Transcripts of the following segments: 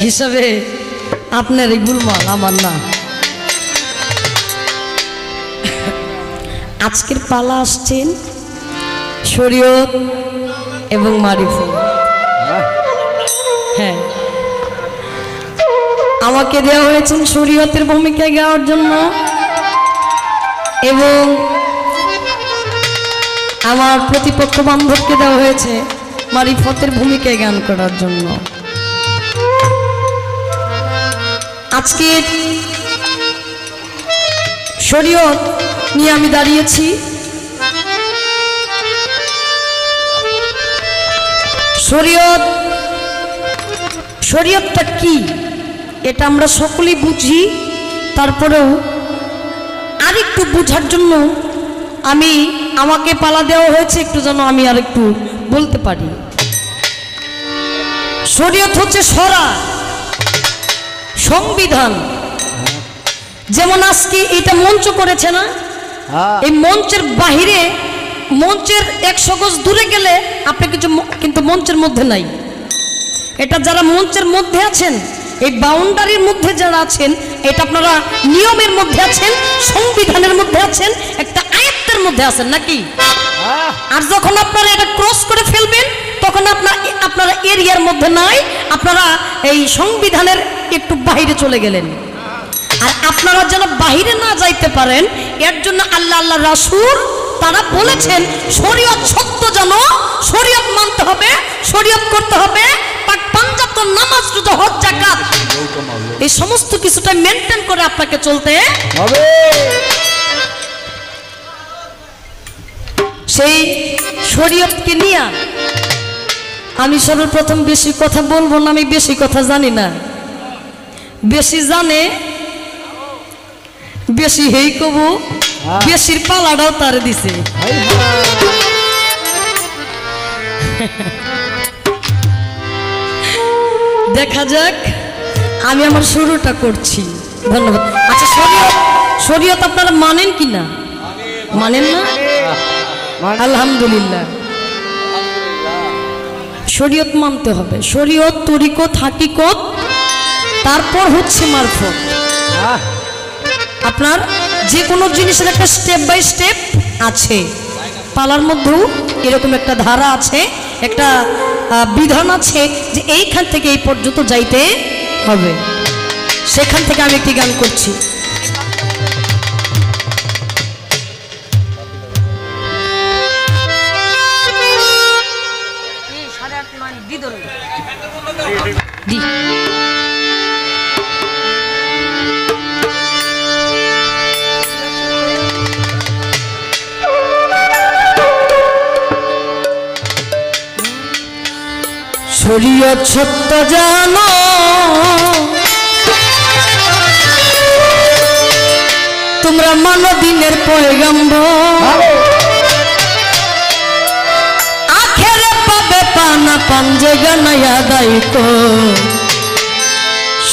হিসাবে আপনার এই গুলমাল আমার না। আজকের পালা আসছেন শরীয়ত এবং মারিফত। হ্যাঁ, আমাকে দেওয়া হয়েছে শরীয়তের ভূমিকায় গাওয়ার জন্য এবং আমার প্রতিপক্ষ বান্ধবকে দেওয়া হয়েছে মারিফতের ভূমিকায় গান করার জন্য। আজকে শরীয়ত নিয়ে আমি দাঁড়িয়েছি। শরীয়তটা কি এটা আমরা সকলেই বুঝি, তারপরেও আরেকটু বোঝার জন্য আমাকে পালা দেওয়া হয়েছে একটু যেন আমি আরেকটু বলতে পারি। শরীয়ত হচ্ছে সংবিধান। যেমন আজকে এটা মঞ্চ করেছে না, এই মঞ্চের বাহিরে, মঞ্চের 100 গজ দূরে গেলে আপনি কিছু, কিন্তু মঞ্চের মধ্যে নাই। এটা যারা মঞ্চের মধ্যে আছেন, এই বাউন্ডারির মধ্যে যারা আছেন, এটা আপনারা নিয়মের মধ্যে আছেন, সংবিধানের মধ্যে আছেন, একটা আয়াতের মধ্যে আছেন নাকি। আর যখন আপনারা এটা ক্রস করে ফেলবেন তখন আপনারা এরিয়ার মধ্যে নাই, আপনারা এই সংবিধানের একটু বাইরে চলে গেলেন। আর আপনারা যেন বাইরে না যাইতে পারেন এর জন্য আল্লাহ রাসূল তারা বলেছেন শরীয়ত সত্য জানো, শরীয়ত মানতে হবে, শরীয়ত করতে হবে, পাক পাঞ্জাব নামাজ রোজা হজ যাকাত এই সমস্ত কিছুটা মেনটেন করে আপনাকে চলতে হবে। সেই শরীয়তকে নিয়ে আমি সর্বপ্রথম বেশি কথা বলবো না, আমি বেশি কথা জানি না। বেশি জানে বেশি হেই কবু, বেশির পালাটাও তার দিছে। দেখা যাক, আমি আমার শুরুটা করছি। ধন্যবাদ। আচ্ছা, শরীয়ত আপনারা মানেন কি না? মানেন না? আলহামদুলিল্লাহ, শরীয়ত মানতে হবে। শরীয়ত, তরিকত, হাকিকত, তারপর হচ্ছে মারফত। আপনার যে কোনো জিনিসের একটা স্টেপ বাই স্টেপ আছে। পালার মধ্যেও এরকম একটা ধারা আছে, একটা বিধান আছে যে এইখান থেকে এই পর্যন্ত যাইতে হবে। সেখান থেকে আমি একটি গান করছি। শরীয়ত সত্য জানো, তোমরা মানো দিনের পয়গম্বর, আখেরে পাবে পানা পাঞ্জে গানায়া দায়িত্ব।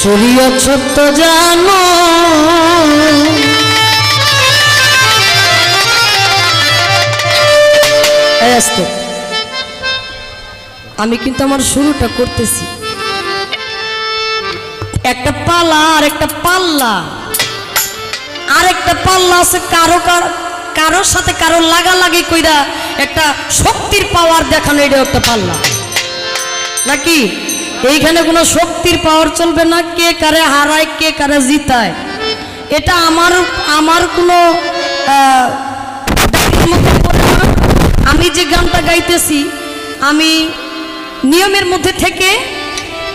শরীয়ত সত্য জানো, আমি কিন্তু আমার শুরুটা করতেছি। একটা পালা আর একটা পাল্লা, আর একটা পাল্লা আছে কারোর সাথে কারো লাগালাগি কইরা একটা শক্তির পাওয়ার দেখানো, এটা একটা পাল্লা নাকি। এইখানে কোনো শক্তির পাওয়ার চলবে না, কে কারে হারায় কে কারে জিতায় এটা আমার কোনো আমি যে গানটা গাইতেছি আমি নিয়মের মধ্যে থেকে,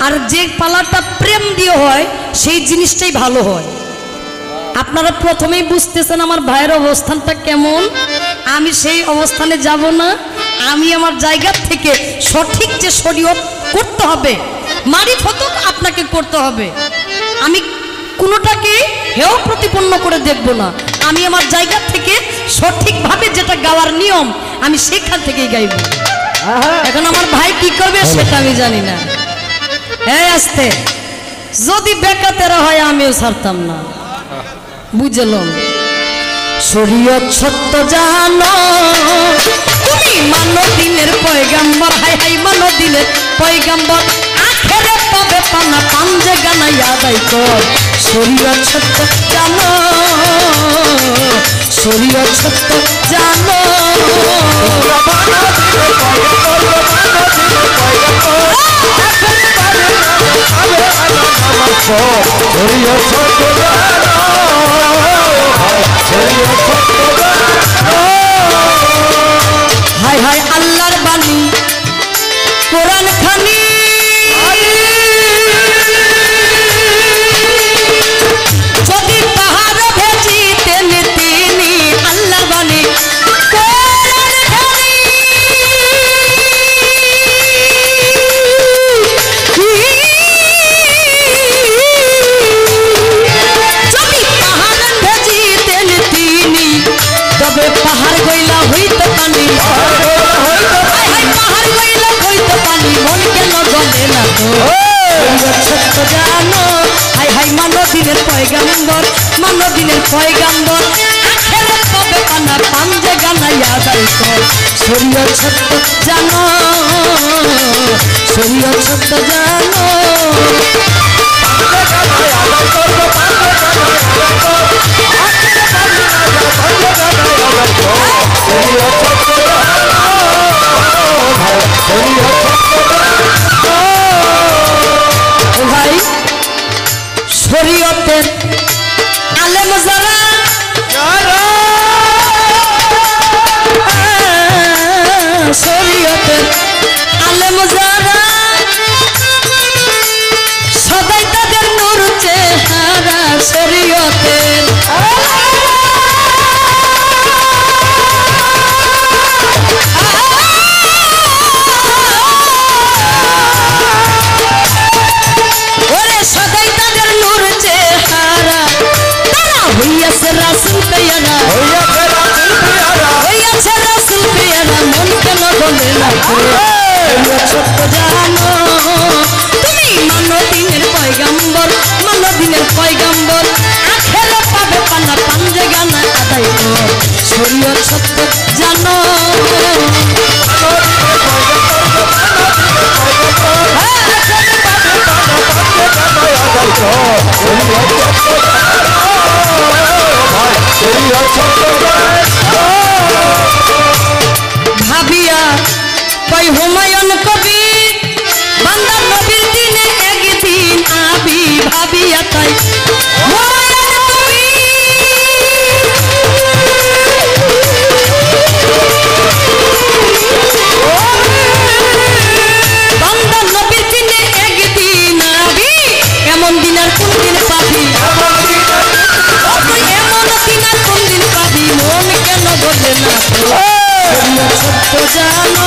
আর যে পালাটা প্রেম দিয়ে হয় সেই জিনিসটাই ভালো হয়। আপনারা প্রথমেই বুঝতেছেন আমার ভাইয়ের অবস্থানটা কেমন। আমি সেই অবস্থানে যাব না, আমি আমার জায়গা থেকে সঠিক যে শরীয়ত করতে হবে, মারিফত আপনাকে করতে হবে। আমি কোনোটাকে হেয় প্রতিপন্ন করে দেখব না, আমি আমার জায়গা থেকে সঠিকভাবে যেটা গাওয়ার নিয়ম আমি সেখান থেকেই গাইব। এখন আমার ভাই কি করবে সেটা আমি জানি না। হ্যাঁ, আসতে যদি বেকাতেরা হয় আমিও ছাড়তাম না, বুঝলাম। শরীয়ত সত্য জানো, তুমি মানো দিনের পয়গাম্বর, হাই হাই মানো দিনের পয়গাম্বর, আখেরে পাবে পানা পাঞ্জে গানাই আদায় কর শরীয়ত সত্য জানো শরীয়ত সত্য জানো হায় হায় আল্লাহর বাণী কোরআন খানি যদি পাহাড় ভেজিতেন তিনি আল্লাহর বাণী কোরআন খানি যদি পাহাড় ভেজিতেন তিনি তবে পাহাড় গইলা হইত পানি পাহাড় গইলা হইত পানি মন কেন গলে না তো সত্য জানো হাই হাই মানবদিনের পয়গাম্বর মানবদিনের পয়গাম্বর আখেরাত পাবে পানা পাঞ্জে গানাই আদায় কর শরীয়ত সত্য জানো শরীয়ত সত্য জানো ভাই শরীয়তের আলেম যারা শরীয়তের আলেম যারা সদাই তাদের নূর চেহারা শরীয়তের ওরে সদাই তাদের নূর চেহারা তারা হইয়াছে রাসূল পেয়ারা হইয়াছে রাসূল পেয়ারা মন কেন বলে না সত্য জানো তুমি মানো দিনের পয়গাম্বর মানো দিনের পয়গাম্বর আখেরাত পাবে পানা পাঞ্জে গানা আদায় কর শরীয়ত সত্য জানো ভাবিয়া কই হুমায়ুন কবি বান্দা নবীর দিনে একদিন আবি ভাবিয়া তাই হুমায়ুন কবি বান্দা নবীর দিনে একদিন আবি এমন দিন আর কোন দিন পাবি এমন দিন আর কোন দিন পাবি মন কেন বলে না সত্য জানো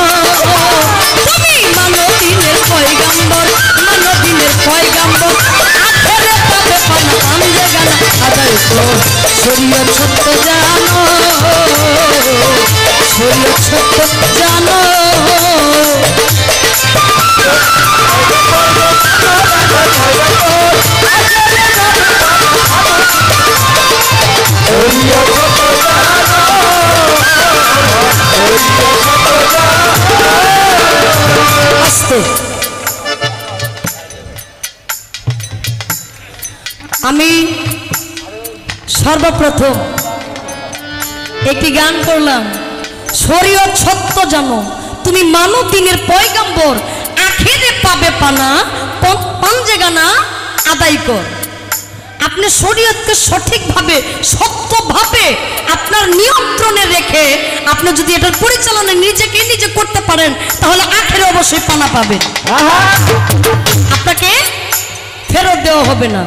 তুমি মানো দিনের পয়গাম্বর মানো দিনের পয়গাম্বর আখেরাত পাবে পানা পাঞ্জে গানা আদায় কর শরীয়ত সত্য জানো শরীয়ত সত্য জানো আমি সর্বপ্রথম একটি গান করলাম শরীয়ত সত্য জানো তুমি মানো দিনের পয়গাম্বর আখেরে পাবে পানা পাঞ্জে গানা আদায় কর আপনি শরীয়তকে সঠিকভাবে সত্যভাবে আপনার নিয়ন্ত্রণে রেখে আপনি যদি এটার পরিচালনা নিজেকে নিজে করতে পারেন তাহলে আখেরে অবশ্যই পানা পাবেন আপনাকে ফেরত দেওয়া হবে না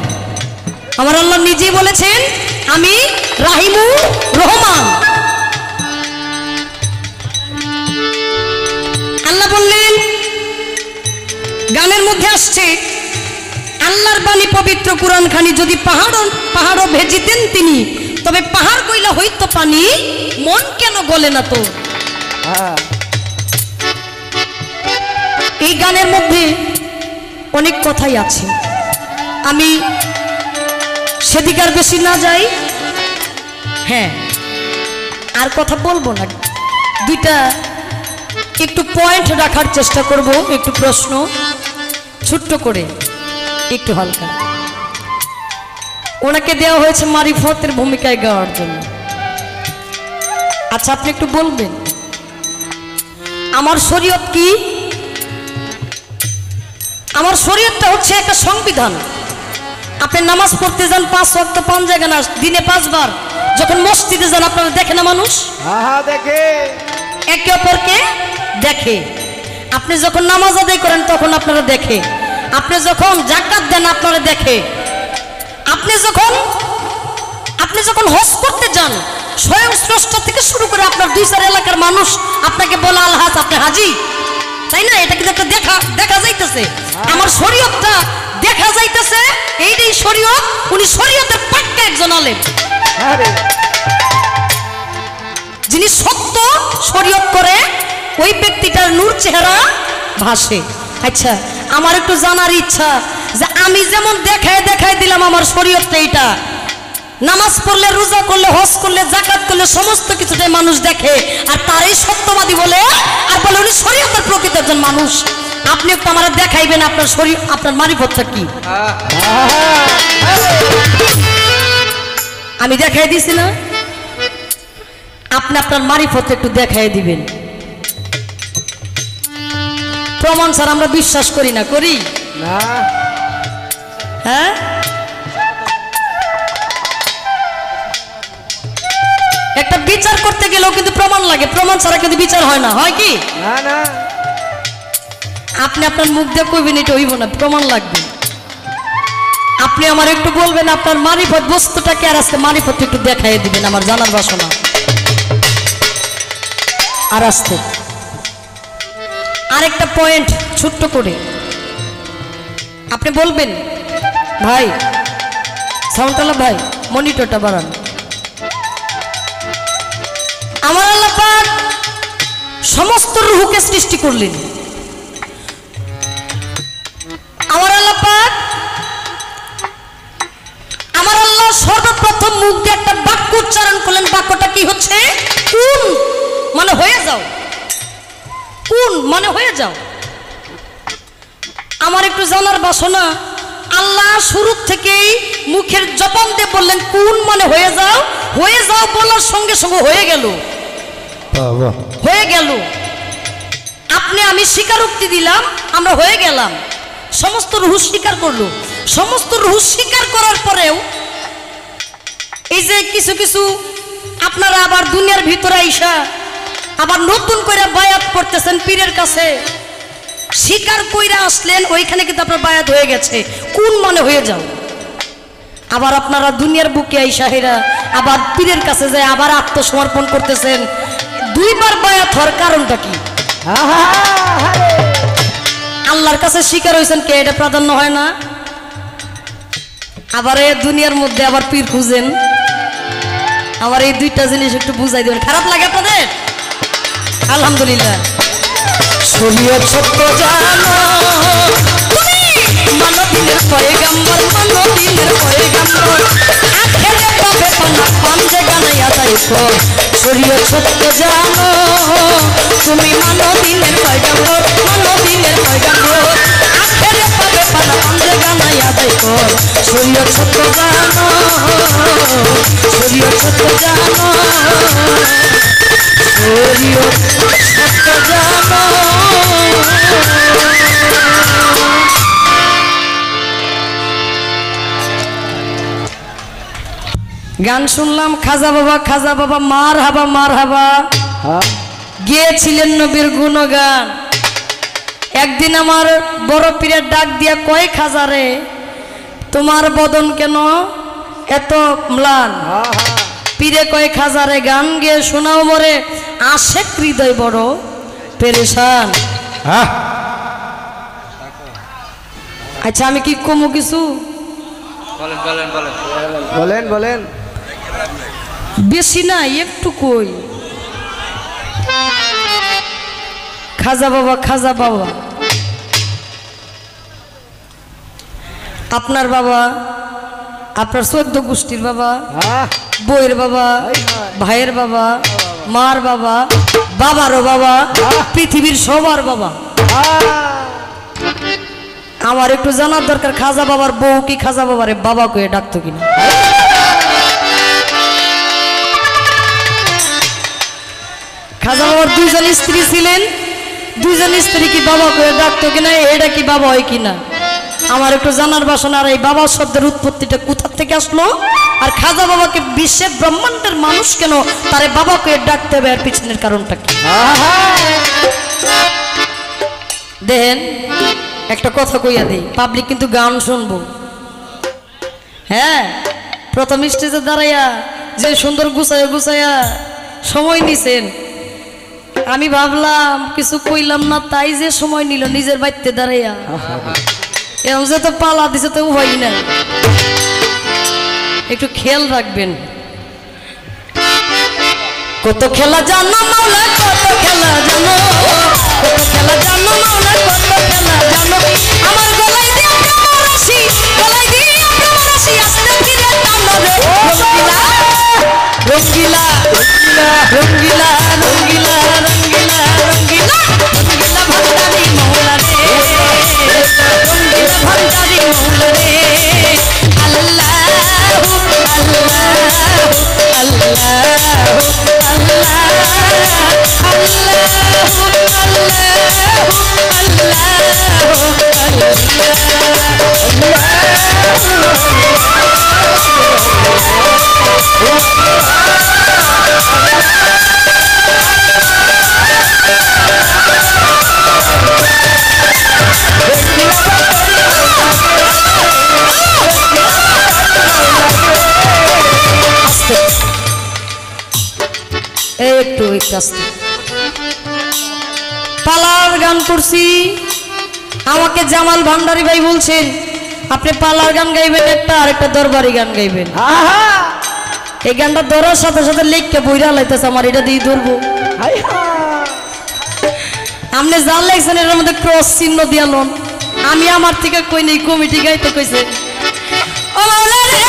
আমার আল্লাহ নিজেই বলেছেন আমি রাহিমুর রহমান আল্লাহ বললেন গানের মধ্যে আসছে আল্লাহর বাণী পবিত্র কুরআন খানি যদি পাহাড়ও ভেজিতেন তিনি তবে পাহাড় কইলা হইতো পানি মন কেন গলে না তো এই গানের মধ্যে অনেক কথাই আছে আমি সেদিকার বেশি না যাই হ্যাঁ আর কথা বলবো না দুইটা একটু পয়েন্ট রাখার চেষ্টা করব একটু প্রশ্ন ছোট্ট করে একটু হালকা ওনাকে দেওয়া হয়েছে মারিফতের ভূমিকায় গাওয়ার জন্য। আচ্ছা আপনি একটু বলবেন আমার শরীয়ত কি? আমার শরীয়তটা হচ্ছে একটা সংবিধান। আপনি নামাজ পড়তে যান 5 ওয়াক্ত 5 জায়গায় না, দিনে 5 বার। যখন মসজিদে যান আপনারা দেখে না মানুষ? দেখে, একে অপরকে দেখে। আপনি যখন নামাজ আদায় করেন তখন আপনারা দেখে। আপনি যখন যাকাত দেন আপনারা দেখে। আপনি যখন হজ করতে যান স্বয়ং স্রষ্টা থেকে শুরু করে আপনার 2-4 এলাকার মানুষ আপনাকে বলে আলহাজ, আপনি হাজি, তাই না? এটা কিন্তু একটা দেখা যাইতেছে। আমার শরীয়তটা দেখা যাইতেছে, এইটাই শরীয়ত। উনি শরীয়তের পাক্কা একজন আলেম, যিনি সত্য শরীয়ত করে ওই ব্যক্তিটার নূর চেহারা ভাসে। আচ্ছা আমার একটু জানার ইচ্ছা যে আমি যেমন দেখায় দিলাম আমার শরীয়তটা এইটা, নামাজ পড়লে, রোজা করলে, হজ করলে, যাকাত করলে সমস্ত কিছুটাই মানুষ দেখে, আর তারই সত্যবাদী বলে আর বলে উনি শরীয়তের প্রকৃত একজন মানুষ। আপনি একটু আমার দেখাইবেন আপনার আপনার মারিফতটা কি? আমি দেখাই দিছি না? আপনি আপনার মারিফত একটু দেখাই দিবেন। প্রমাণ স্যার আমরা বিশ্বাস করি না, করি না? হ্যাঁ, একটা বিচার করতে গেলেও কিন্তু প্রমাণ লাগে, প্রমাণ ছাড়া কিন্তু বিচার হয় না, হয় কি না? না, আপনি আপনার মুখ দিয়ে কইবেন এটা হইব না, প্রমাণ লাগবে। আপনি আমার একটু বলবেন আপনার মারিফত বস্তুটা কি, আর আজকে মারিফত একটু দেখাই দিবেন, আমার জানার বাসনা। আর আসতে আরেকটা পয়েন্ট ছোট্ট করে আপনি বলবেন, ভাই সাউন্ডওয়ালা ভাই মনিটরটা বাড়ান। আমার আল্লাহ পাক সমস্ত রূহকে সৃষ্টি করলেন। আমার আল্লাহ পাক, আমার আল্লাহ সর্বপ্রথম মুখ দিয়ে একটা বাক্য উচ্চারণ করলেন। বাক্যটা কি হচ্ছে? কুন মানে হয়ে যাও, কুন মানে হয়ে যাও। আমার একটু জানার বাসনা, আল্লাহ শুরু থেকেই মুখের জবান দিয়ে বললেন কুন মানে হয়ে যাও, হয়ে যাও বলার সঙ্গে সঙ্গে হয়ে গেল, হয়ে গেল। আপনি আমি স্বীকারোক্তি দিলাম, আমরা হয়ে গেলাম। সমস্ত রূহ স্বীকার করলো। সমস্ত রূহ স্বীকার করার পরেও এই যে কিছু কিছু আপনারা আবার দুনিয়ার ভিতরে আইসা আবার নতুন করে বায়াত করতেছেন পীরের কাছে, স্বীকার কইরা আসলেন, ওইখানে কিন্তু আপনার বায়াত হয়ে গেছে, কোন মানে হয়ে যাও। আবার আপনারা দুনিয়ার বুকে আইসা হেরা আবার পীরের কাছে যায় আবার আত্মসমর্পণ করতেছেন। 2 বার বায়াত হওয়ার কারণটা কি? আল্লাহর কাছে স্বীকার হয়েছেন কে, এটা প্রাধান্য হয় না? আবার এই দুনিয়ার মধ্যে আবার পীর খুঁজেন। আমার এই 2টা জিনিস একটু বুঝাই দেবেন, খারাপ লাগে আপনাদের? আলহামদুলিল্লাহ। শরীয়ত সত্য জানো তুমি, মানবীনের পয়গাম্বর, মানবীনের পয়গাম্বর, আখেরে পাবে পানা পাঞ্জে গানাইয়া যাইতো। শরীয়ত সত্য জানো তুমি, মানবীনের পয়গাম্বর, মানবীনের পয়গাম্বর, আখেরে পাবে পানা পাঞ্জে গানাইয়া যাইতো। শরীয়ত সত্য জানো, শরীয়ত সত্য জানো, শরীয়ত সত্য জানো। গান শুনলাম খাজা বাবা মার হাবা গিয়েছিলেন নবীর গুণগান। একদিন আমার বড় পীরের ডাক দিয়া কয়, খাজারে তোমার বদন কেন এত ম্লান? পীরে কয়, খাজারে গান গিয়ে শোনাও মরে, আশেক হৃদয় বড় পেরেশান। আচ্ছা আমি কি কমু কিছু? বলেন বলেন। বেশি না, একটু কই। খাজা বাবা আপনার বাবা, আপনার 14 গোষ্ঠীর বাবা, বইয়ের বাবা, ভাইয়ের বাবা, মার বাবা, বাবারও বাবা, পৃথিবীর সবার বাবা। আমার একটু জানার দরকার খাজা বাবার বউ কি খাজা বাবারে বাবা কয়ে ডাকতো কিনা। খাজা বাবার দুইজন স্ত্রী ছিলেন, দুইজন স্ত্রী কি বাবা কয়ে ডাকতো কিনা, এটা কি বাবা হয় কিনা আমার একটু জানার বাসনা। আর এই বাবা শব্দের উৎপত্তিটা কোথা থেকে আসলো, আর খাজা বাবাকে বিশ্বের ব্রহ্মাণ্ডের মানুষ কেন তারে বাবা কয়ে ডাকতে হবে, এর পিছনের কারণটা কি দেন একটা কথা কইয়া দিই, পাবলিক কিন্তু গান শুনবো। হ্যাঁ, প্রথম স্টেজে দাঁড়াইয়া যে সুন্দর গুছাইয়া গুছাইয়া সময় নিছেন, আমি ভাবলাম কিছু কইলাম না, তাই যে সময় নিল নিজের বাড়িতে দাঁড়াইয়া, এরকম যে তো পালা দিছে তো উভয় নাই, একটু খেয়াল রাখবেন। কত খেলা জানো মাওলা, কত খেলা জানো, কত খেলা জানো মাওলা, কত খেলা জানো, আমার গলায় দিয়ে রাশি, গলায় দিয়ে রাশি, আস্তে ফিরে টানো রে রঙ্গিলা রঙ্গিলা রঙ্গিলা রঙ্গিলা রঙ্গিলা রঙ্গিলা রঙ্গিলা ভান্ডারি মৌলা রে, রঙ্গিলা ভান্ডারি মৌলা রে। আল্লাহু একটু আস্তে পালার গান করছি। আমাকে জামাল ভান্ডারী ভাই বলছেন আপনি পালার গান গাইবেন একটা, আর একটা দরবারি গান গাইবেন। এই গানটা ধরার সাথে সাথে লেখকে বইরা লাইতেছে, আমার এটা দিয়ে ধরবো। আপনি যা লেখছেন এর মধ্যে ক্রস চিহ্ন দিয়া লন, আমি আমার থেকে কই নেই, কমিটি গাইতে কইছে। ও মাওলা রে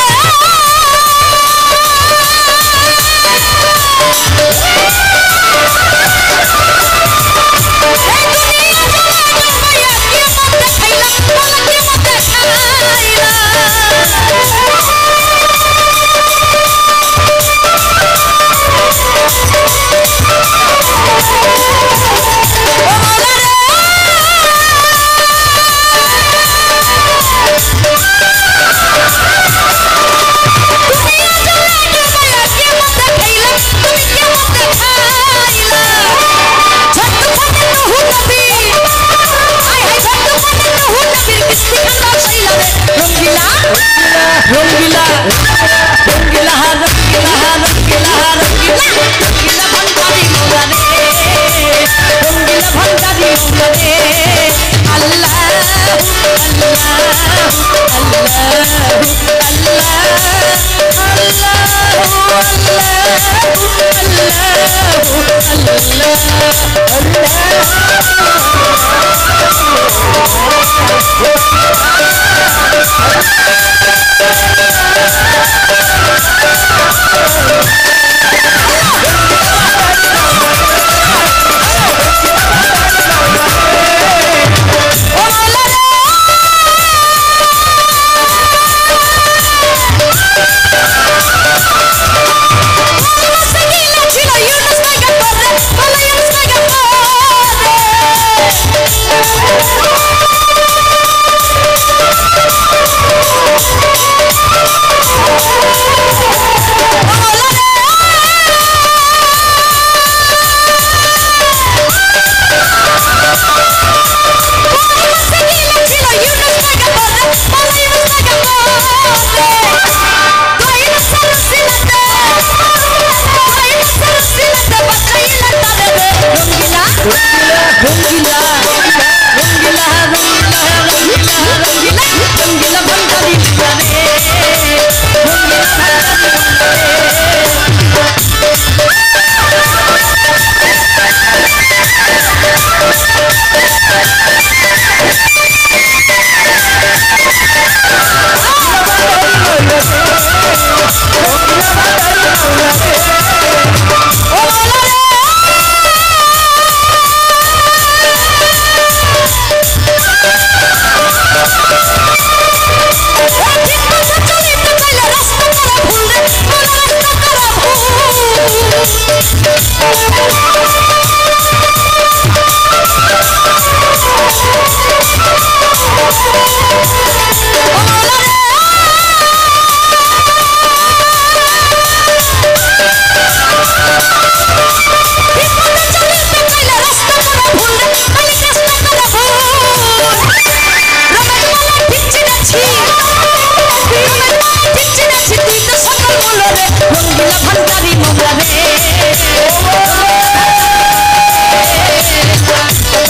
ঠিক চিনেছি তুই তো সকল মূলরে রঙ্গিলা ভান্ডারি মোরা রে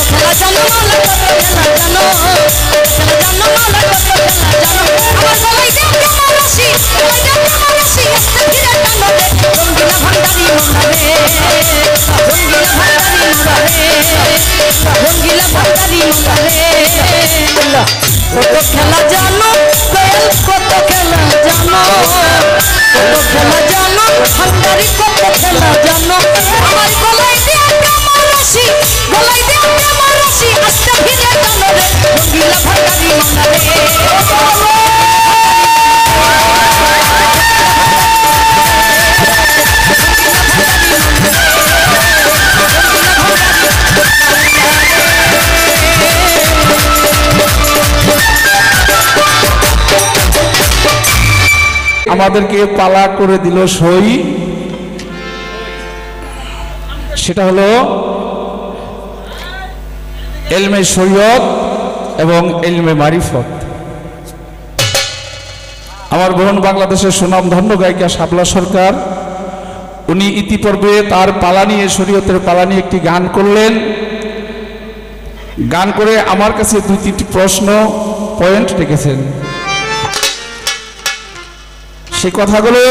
খেলা জানো মালা কত খেলা জানো খেলা জানো মালা কত খেলা জানো আমার গলায় দেও কেমন রশি গলায় দেও কেমন রশি আস্তে ধীরে টানো রে রঙ্গিলা ভান্ডারি মোরা রে রঙ্গিলা ভান্ডারি মোরা রে রঙ্গিলা ভান্ডারি মোরা রে কত খেলা জানো কোয়েল কত খেলা জানো কত খেলা জানো ভান্ডারি কত খেলা জানো আমার গলায় দেও কেমন রশি গলায় দেও কেমন রশি আস্তে ধীরে টানো রে রঙ্গিলা ভান্ডারি মোরা রে আমাদেরকে পালা করে দিল সই, সেটা হলো ইলমে শরীয়ত এবং ইলমে মারিফত। আমার বোন বাংলাদেশের সুনামধন্য গায়িকা শাপলা সরকার, উনি ইতিপূর্বে তার পালা নিয়ে, শরীয়তের পালা নিয়ে একটি গান করলেন। গান করে আমার কাছে 2-3টি প্রশ্ন পয়েন্ট রেখেছেন। সেই কথাগুলো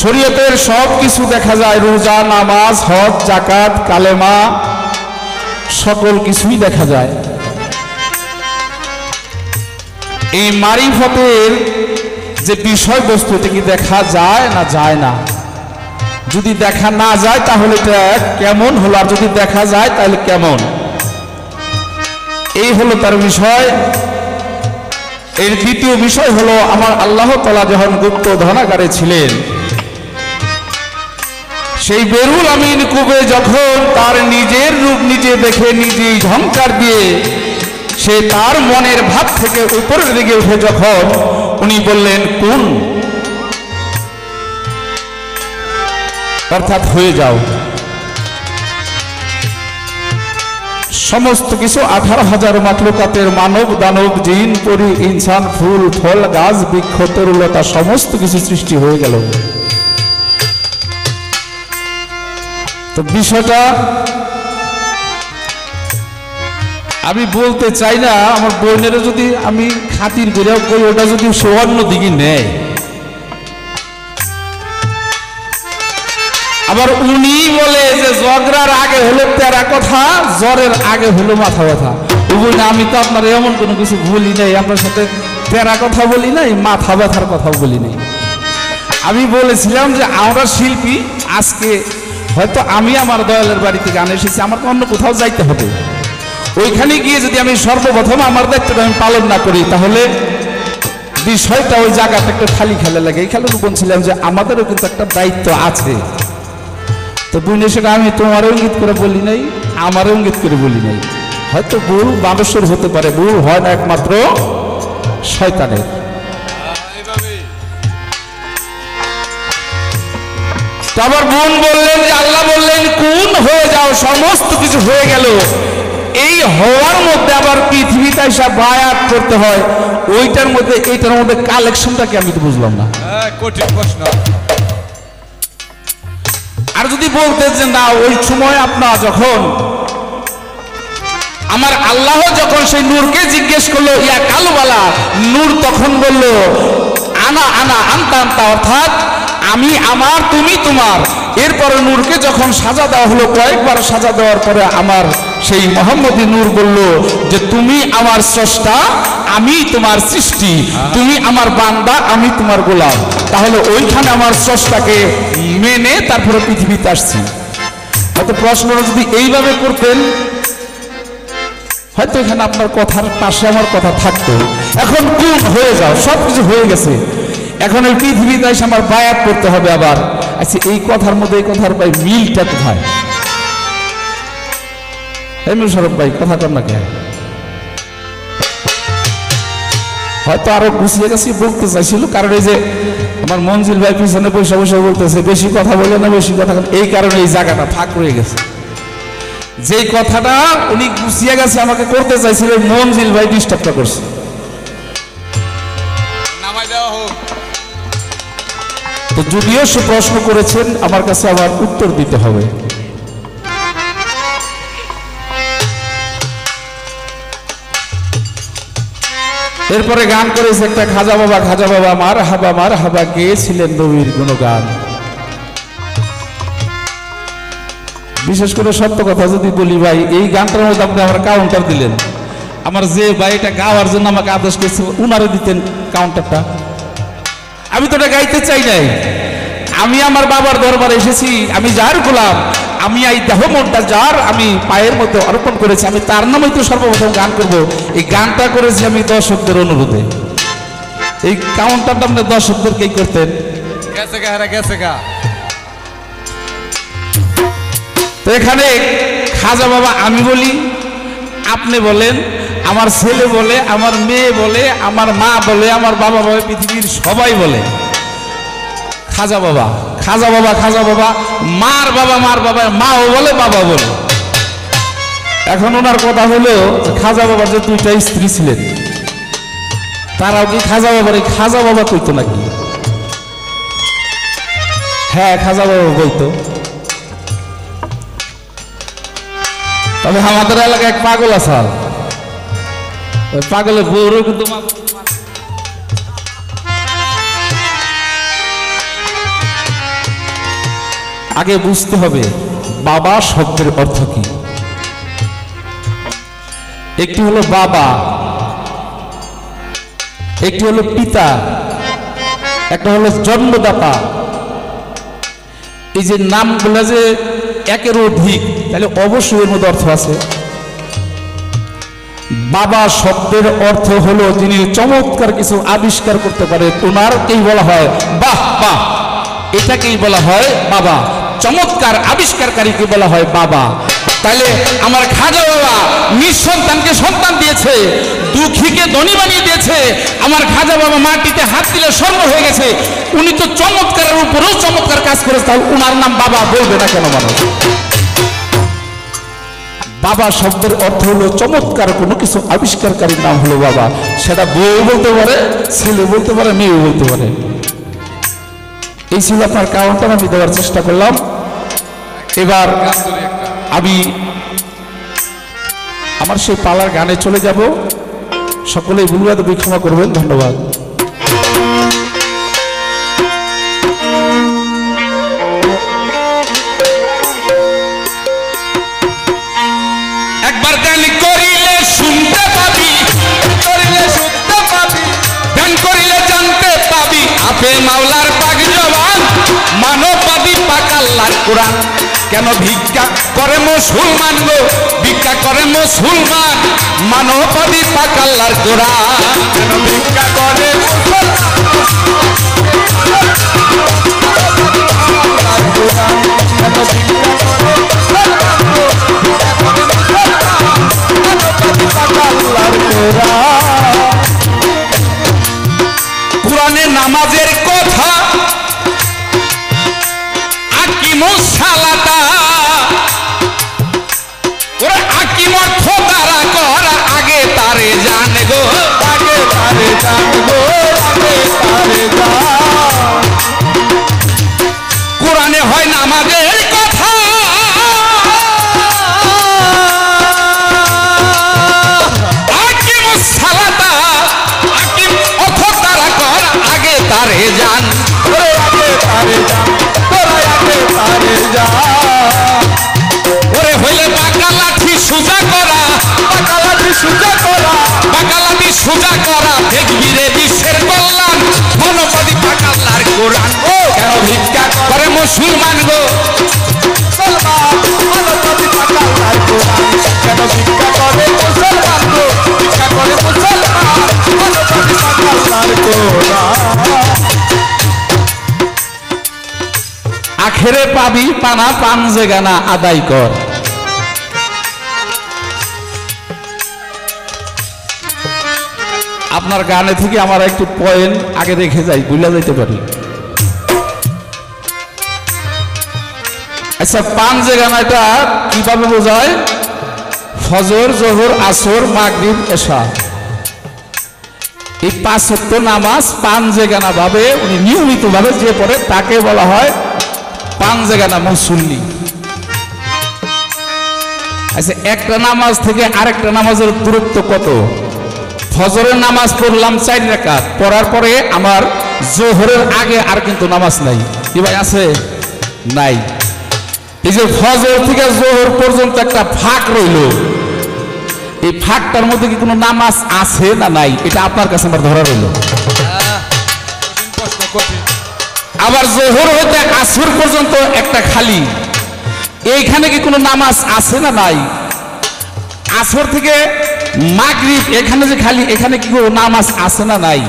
শরীয়তের সব কিছু দেখা যায়, রোজা, নামাজ, হজ, যাকাত, কালেমা, সকল কিছুই দেখা যায়। এই মারিফতের যে বিষয়বস্তু, এটা কি দেখা যায় না যায় না? যদি দেখা না যায় তাহলে এটা কেমন হলো, আর যদি দেখা যায় তাহলে কেমন? এই হলো তার বিষয়। এর দ্বিতীয় বিষয় হলো, আমার আল্লাহ তাআলা যখন গুপ্ত ধনাগারে ছিলেন, সেই বেরুল আমিন কুবে যখন তার নিজের রূপ নিজে দেখে নিজেই ঝংকার দিয়ে সে তার মনের ভাব থেকে উপরের দিকে উঠে যখন উনি বললেন কোন, অর্থাৎ হয়ে যাও, সমস্ত কিছু 18,000 মাখলুকাতের মানব দানব জিন পরি ইনসান ফুল ফল গাছ বৃক্ষ তরুলতা সমস্ত কিছু সৃষ্টি হয়ে গেল। তো বিষয়টা আমি বলতে চাই না, আমার বোনের যদি আমি খাতির করে করি, ওটা যদি সে অন্য দিকে নেয়, আবার উনি বলে যে ঝগড়ার আগে হলো তেরা কথা, জ্বরের আগে হলো মাথা ব্যথা। ওই না, আমি তো আপনার এমন কোনো কিছু বলি নাই, আপনার সাথে তেরা কথা বলি নাই, মাথা ব্যথার কথা বলি নাই। আমি বলেছিলাম যে আমরা শিল্পী, আজকে হয়তো আমি আমার দয়ালের বাড়িতে গান এসেছি, আমার তো অন্য কোথাও যাইতে হবে। ওইখানে গিয়ে যদি আমি সর্বপ্রথম আমার দায়িত্বটা আমি পালন না করি, তাহলে বিষয়টা ওই জায়গাটা একটু খালি খেলে লাগে। এই খেলার বলছিলাম যে আমাদেরও কিন্তু একটা দায়িত্ব আছে। তো বুঝলে সেটা আমি তোমারও ইঙ্গিত করে বলি নাই, আমারও ইঙ্গিত করে বলি নাই। হয়তো ভুল মানুষের হতে পারে, ভুল হয় না একমাত্র শয়তানের। আবার বোন বললেন যে আল্লাহ বললেন কোন হয়ে যাও, সমস্ত কিছু হয়ে গেল। এই হওয়ার মধ্যে আবার পৃথিবীতে এসে বায়াত করতে হয়, ওইটার মধ্যে এইটার মধ্যে কালেকশনটা কি আমি তো বুঝলাম না। কঠিন প্রশ্ন। আর যদি বলতে যে না, ওই সময় আপনার যখন আমার আল্লাহ যখন সেই নূরকে জিজ্ঞেস করলো ইয়া কালুবালা, নূর তখন বলল আনা আনা আনতা আনতা, অর্থাৎ আমি আমার তুমি তোমার। এরপরে নূরকে যখন সাজা দেওয়া হলো, কয়েকবার সাজা দেওয়ার পরে আমার সেই মোহাম্মদী নূর বলল যে তুমি আমার স্রষ্টা, আমি তোমার সৃষ্টি, তুমি আমার বান্দা, আমি তোমার গোলাম। তাহলে ওইখানে আমার স্রষ্টাকে মেনে তারপরে পৃথিবীতে আসছি। হয়তো প্রশ্নটা যদি এইভাবে করতেন, হয়তো এখানে আপনার কথার পাশে আমার কথা থাকতো। এখন কোন হয়ে যাও, সব কিছু হয়ে গেছে, এখন এই পৃথিবীতে এসে আমার বায়াত করতে হবে আবার। আচ্ছা, এই কথার মধ্যে এই কথার ভাই মিলটা কোথায়? শরফ ভাই কথা কর না কেন? হয়তো আরো গুছিয়ে গেছি বলতে চাইছিল, কারণ এই যে আমার মঞ্জিল ভাই পিছনে বসে বসে বলতেছে বেশি কথা বলে না, বেশি কথা, এই কারণে এই জায়গাটা ফাঁক রয়ে গেছে। যেই কথাটা উনি গুছিয়ে গেছে আমাকে করতে চাইছিল, মনজিল ভাই ডিস্টার্বটা করছে। তো যদিও সে প্রশ্ন করেছেন, আমার কাছে আবার উত্তর দিতে হবে। এরপরে গান করেছে একটা, খাজা বাবা মার হাবা গেয়েছিলেন নবীর গুণগান। বিশেষ করে সত্য কথা যদি বলি ভাই, এই গানটার মধ্যে আপনি আমার কাউন্টার দিলেন। আমার যে ভাই এটা গাওয়ার জন্য আমাকে আদেশ করেছে, উনারে দিতেন কাউন্টারটা। আমি তো এটা গাইতে চাই নাই, আমি আমার বাবার দরবারে এসেছি, আমি যার গোলাম, আমি এই দেহ মনটা যার আমি পায়ের মধ্যে অর্পণ করেছি, আমি তার নামেই তো সর্বপ্রথম গান করব। এই গানটা করেছি আমি দর্শকদের অনুরোধে। এই কাউন্টারটা আপনি দর্শকদেরকেই করতেন। তো এখানে খাজা বাবা আমি বলি, আপনি বলেন, আমার ছেলে বলে, আমার মেয়ে বলে, আমার মা বলে, আমার বাবা বলে, পৃথিবীর সবাই বলে খাজা বাবা খাজা বাবা খাজা বাবা। মার বাবা মাও বলে, বাবা বলে। এখন ওনার কথা হলো, খাজা বাবার যে দুইটা স্ত্রী ছিলেন, তারাও কি খাজা বাবার এই খাজা বাবা কইতো নাকি? হ্যাঁ, খাজা বাবা বলতো। তবে আমাদের এলাকায় এক পাগল আছে, ওই পাগলের বউরও কিন্তু আগে বুঝতে হবে বাবা শব্দের অর্থ কি। একটি হলো বাবা, একটি হলো পিতা, একটা হলো জন্মদাতা। এই যে নামগুলো যে একের অধিক, তাহলে অবশ্যই এর মধ্যে অর্থ আছে। বাবা শব্দের অর্থ হলো যিনি চমৎকার কিছু আবিষ্কার করতে পারে, ওনারকেই বলা হয় বাহ বাহ, এটাকেই বলা হয় বাবা। চমৎকার আবিষ্কারকারীকে বলা হয় বাবা। তাহলে আমার খাজা বাবা নিঃসন্তানকে সন্তান দিয়েছে, দুঃখীকে ধনী বানিয়ে দিয়েছে। আমার খাজা বাবা মাটিতে হাত দিলে স্বর্ণ হয়ে গেছে। উনি তো চমৎকারের উপরেও চমৎকার কাজ করেছে, তাহলে উনার নাম বাবা বলবে না কেন মানুষ? বাবা শব্দের অর্থ হলো চমৎকার কোনো কিছু আবিষ্কারকারীর নাম হলো বাবা। সেটা বউ বলতে পারে, ছেলে বলতে পারে, মেয়ে বলতে পারে। এই ছিল আপনার কাউন্টার, আমি দেওয়ার চেষ্টা করলাম। এবার আমি আমার সেই পালার গানে চলে যাব। সকলেই ভুলবাদ ক্ষমা করবেন। ধন্যবাদ। একবার গান করিলে শুনতে পাবি, করিলে শুনতে পাবি, গান করিলে জানতে পাবি, আপে মাওলার পাক জবান, মানববাদী পাক আল্লাহর কোরআন। কেন ভিক্ষা করে মুসলমান গো, ভিক্ষা করে মুসলমান, মানববাদী পাক আল্লাহর কোরআন। কেন ভিক্ষা করে কোরআনে নামাজের কথা, আকিমুস সালাতা, ওরে আকিম অর্থ তারা করা, আগে তারে জান গো, আগে তারে জান গো, আগে তারে জান। কোরআনে হয় নামাজের কথা, আকিমুস সালাতা, আকিম অর্থ তারা করা, আগে তারে জান, ওরে আগে তারে জান, তোরা আগে তারে জান। ওরে হইলে বাঁকা লাঠি সোজা করা, বাঁকা লাঠি সোজা করা, বাঁকা লাঠি সোজা করা, দেখবি রে বিশ্বের কল্যাণ, মানববাদী পাক আল্লাহর কোরআন। ও কেন ভিক্ষা করে মুসলমান গো, মানববাদী পাক আল্লাহর কোরআন। কেন ভিক্ষা করে মুসলমান গো, ভিক্ষা করে মুসলমান, মানববাদী পাক আল্লাহর কোরআন। আখেরে পাবি পানা, পান জেগানা আদায় কর। আপনার গানে থেকে আমার একটু পয়েন্ট আগে রেখে যাই, বুঝলা যাইতে পারি। আচ্ছা পাঞ্জেগানাটা কিভাবে বোঝায়? ফজর, জোহর, আসর, মাগরিব, এশা, এই 5 ওয়াক্ত নামাজ পাঞ্জেগানা ভাবে উনি নিয়মিত ভাবে যে পড়ে তাকে বলা হয় পাঞ্জেগানা মুসল্লি। আচ্ছা একটা নামাজ থেকে আরেকটা নামাজের দূরত্ব কত? ফজরের নামাজ পড়লাম 4 রাকাত, পড়ার পরে আমার জোহরের আগে আর কিন্তু নামাজ নাই, কি ভাই আছে? নাই। এই যে ফজর থেকে জোহর পর্যন্ত একটা ফাঁক রইল, এই ফাঁকটার মধ্যে কি কোনো নামাজ আছে না নাই? এটা আপনার কাছে আমার ধরা রইল। আবার জোহর হইতে আসর পর্যন্ত একটা খালি, এইখানে কি কোনো নামাজ আছে না নাই? আসর থেকে মাগরিব এখানে যে খালি, এখানে কি কোনো নামাজ আছে না নাই?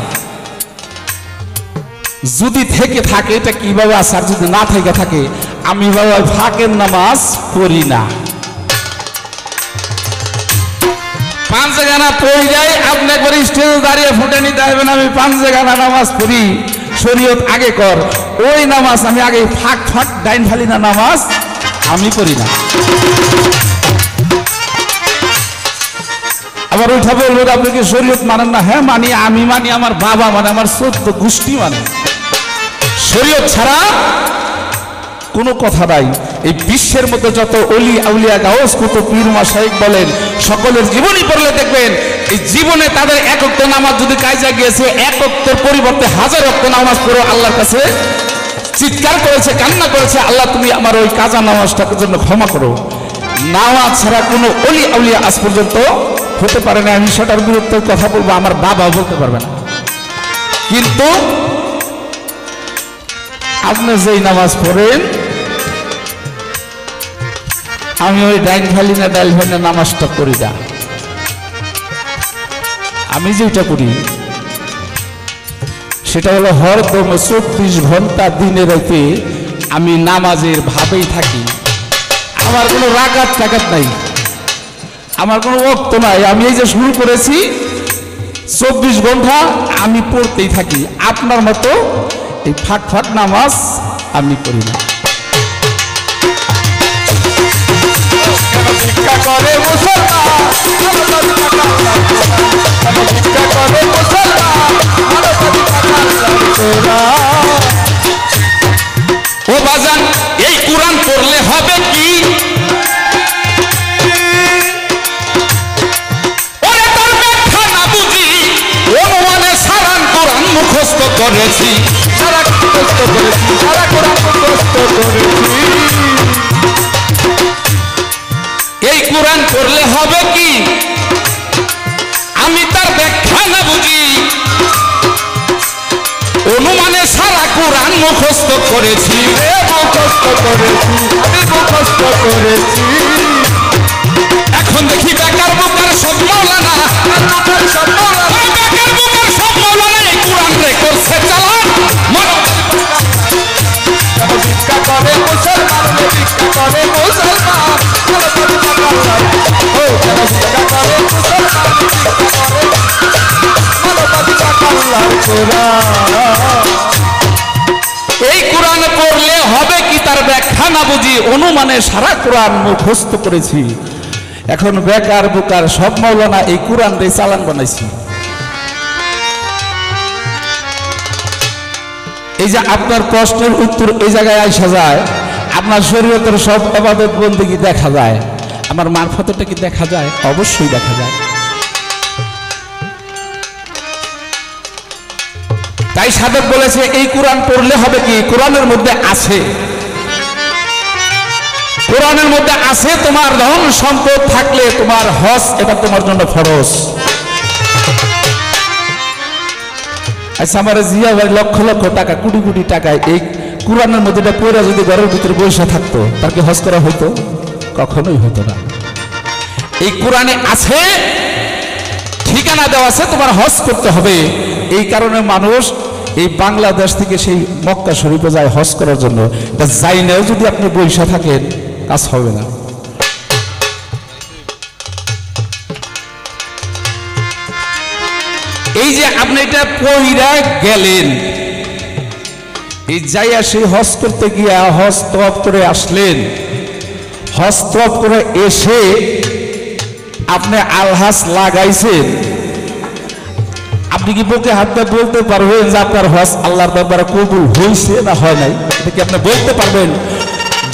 যদি থেকে থাকে এটা কিভাবে আছে, আর যদি না থেকে থাকে আমি বাবা ফাঁকের নামাজ পড়ি না। পাঞ্জেগানা পড়ে যাই, আপনি একবার স্টেজে দাঁড়িয়ে ফুটে নিতে হবে না আমি পাঞ্জেগানা নামাজ পড়ি, শরীয়ত আগে কর, ওই নামাজ আমি আগে ফাঁক ফাঁক ডাইন ফালি না নামাজ আমি পড়ি না। আবার ওইটা বলবেন আপনি কি শরীয়ত মানেন না? হ্যাঁ মানি, আমি মানি, আমার বাবা মানে, আমার 14 গোষ্ঠী মানে। শরীয়ত ছাড়া কোনো কথা নাই। এই বিশ্বের মধ্যে যত অলি আউলিয়া গাউস কুতুব পীর মাশায়েখ বলেন, সকলের জীবনী পড়লে দেখবেন এই জীবনে তাদের এক ওয়াক্ত নামাজ যদি কাজে গিয়েছে, এক ওয়াক্তের পরিবর্তে 1000 ওয়াক্ত নামাজ পড়ে আল্লাহর কাছে চিৎকার করেছে, কান্না করেছে, আল্লাহ তুমি আমার ওই কাজা নামাজটার জন্য ক্ষমা করো। নামাজ ছাড়া কোনো অলি আউলিয়া আজ পর্যন্ত হতে পারে না। আমি সেটার বিরুদ্ধে কথা বলবো, আমার বাবাও বলতে পারবে না। কিন্তু আপনি যেই নামাজ পড়েন, আমি ওই ডাইন ফালি না ডাইল ফালি নামাজটা করি না। আমি যেটা করি সেটা হলো হরদম 24 ঘন্টা দিনে রাতে আমি নামাজের ভাবেই থাকি। আমার কোনো রাগাত টাকাত নাই, আমার কোনো ওয়াক্ত নাই। আমি এই যে শুরু করেছি 24 ঘন্টা আমি পড়তেই থাকি। আপনার মতো এই ফাঁক ফাঁক নামাজ আমি পড়ি না। ভিক্ষা করে মুসলমান, ভিক্ষা করে মুসলমান, ও বাজান এই কোরআন পড়লে হবে কি? ওরে তোর ব্যাখ্যা না বুঝি অনুমানে সারান কোরআন মুখস্থ করেছি, সারা মুখস্থ করেছি, সারা কোরআন মুখস্থ করেছি। এই কোরআন পড়লে হবে কি? আমি তার ব্যাখ্যা না বুঝি অনুমানে সারা কোরআন মুখস্থ করেছি, মুখস্থ করেছি, আমি মুখস্থ করেছি। এখন দেখি বেকার বোকার সব মৌলানা, বেকার সব মৌলানা, বেকার বোকার সব মৌলানা এই কোরআন রে করছে চালান। ভিক্ষা করে মুসলমান, ভিক্ষা করে মুসলমান, ও ভিক্ষা করে মুসলমান, এই কোরআন পড়লে হবে কি তার ব্যাখ্যা না বুঝি অনুমানে সারা কোরআন মুখস্থ করেছি। এখন বেকার বোকার সব মৌলানা এই কোরআন দিয়ে চালান বানাইছি। এই যে আপনার প্রশ্নের উত্তর এই জায়গায় আসা যায়, আপনার শরীয়তের সব ইবাদত বন্দেগী দেখা যায়, আমার মারফতটা কি দেখা যায়? অবশ্যই দেখা যায়। তাই সাধক বলেছে এই কোরআন পড়লে হবে কি? কোরআনের মধ্যে আছে, কোরআনের মধ্যে আছে তোমার ধন সম্পদ থাকলে তোমার হজ এটা তোমার জন্য ফরজ। আচ্ছা আমার জিয়া ভাই লক্ষ লক্ষ টাকা, কোটি কোটি টাকা এই কোরআনের মধ্যে পড়ে যদি ঘরের ভিতরে বসে থাকতো তার কি হজ করা হতো? কখনোই হতো না। এই কোরআনে আছে, ঠিকানা দেওয়া আছে, তোমার হজ করতে হবে। এই কারণে মানুষ এই বাংলাদেশ থেকে সেই মক্কা শরীফে যায় হজ করার জন্য। যাই নাও যদি আপনি বসে থাকেন কাজ হবে না। এই যে আপনি এটা পইরা গেলেন, এই যাইয়া সেই হজ করতে গিয়া হজ তওয়াফ করে আসলেন। হজ তওয়াফ করে এসে আপনি আলহাস লাগাইছেন, আপনি কি বুকে হাত দিয়ে বলতে পারবেন যে আপনার হজ আল্লাহর দরবারে কবুল হয়েছে না হয় নাই? এটা কি আপনি বলতে পারবেন?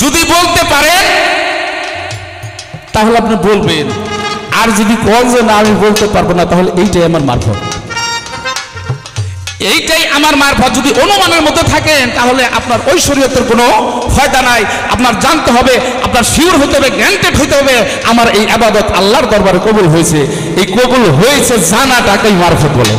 যদি বলতে পারেন তাহলে আপনি বলবেন, আর যদি কোন যে না আমি বলতে পারবো না, তাহলে এইটাই আমার মারফত, এইটাই আমার মারফত। যদি অনুমানের মধ্যে থাকেন তাহলে আপনার ওই শরীয়তের কোনো ফায়দা নাই। আপনার জানতে হবে, আপনার শিওর হতে হবে, গ্যারান্টেড হতে হবে আমার এই ইবাদত আল্লাহর দরবারে কবুল হয়েছে। এই কবুল হয়েছে জানাটাকেই মারফত বলে।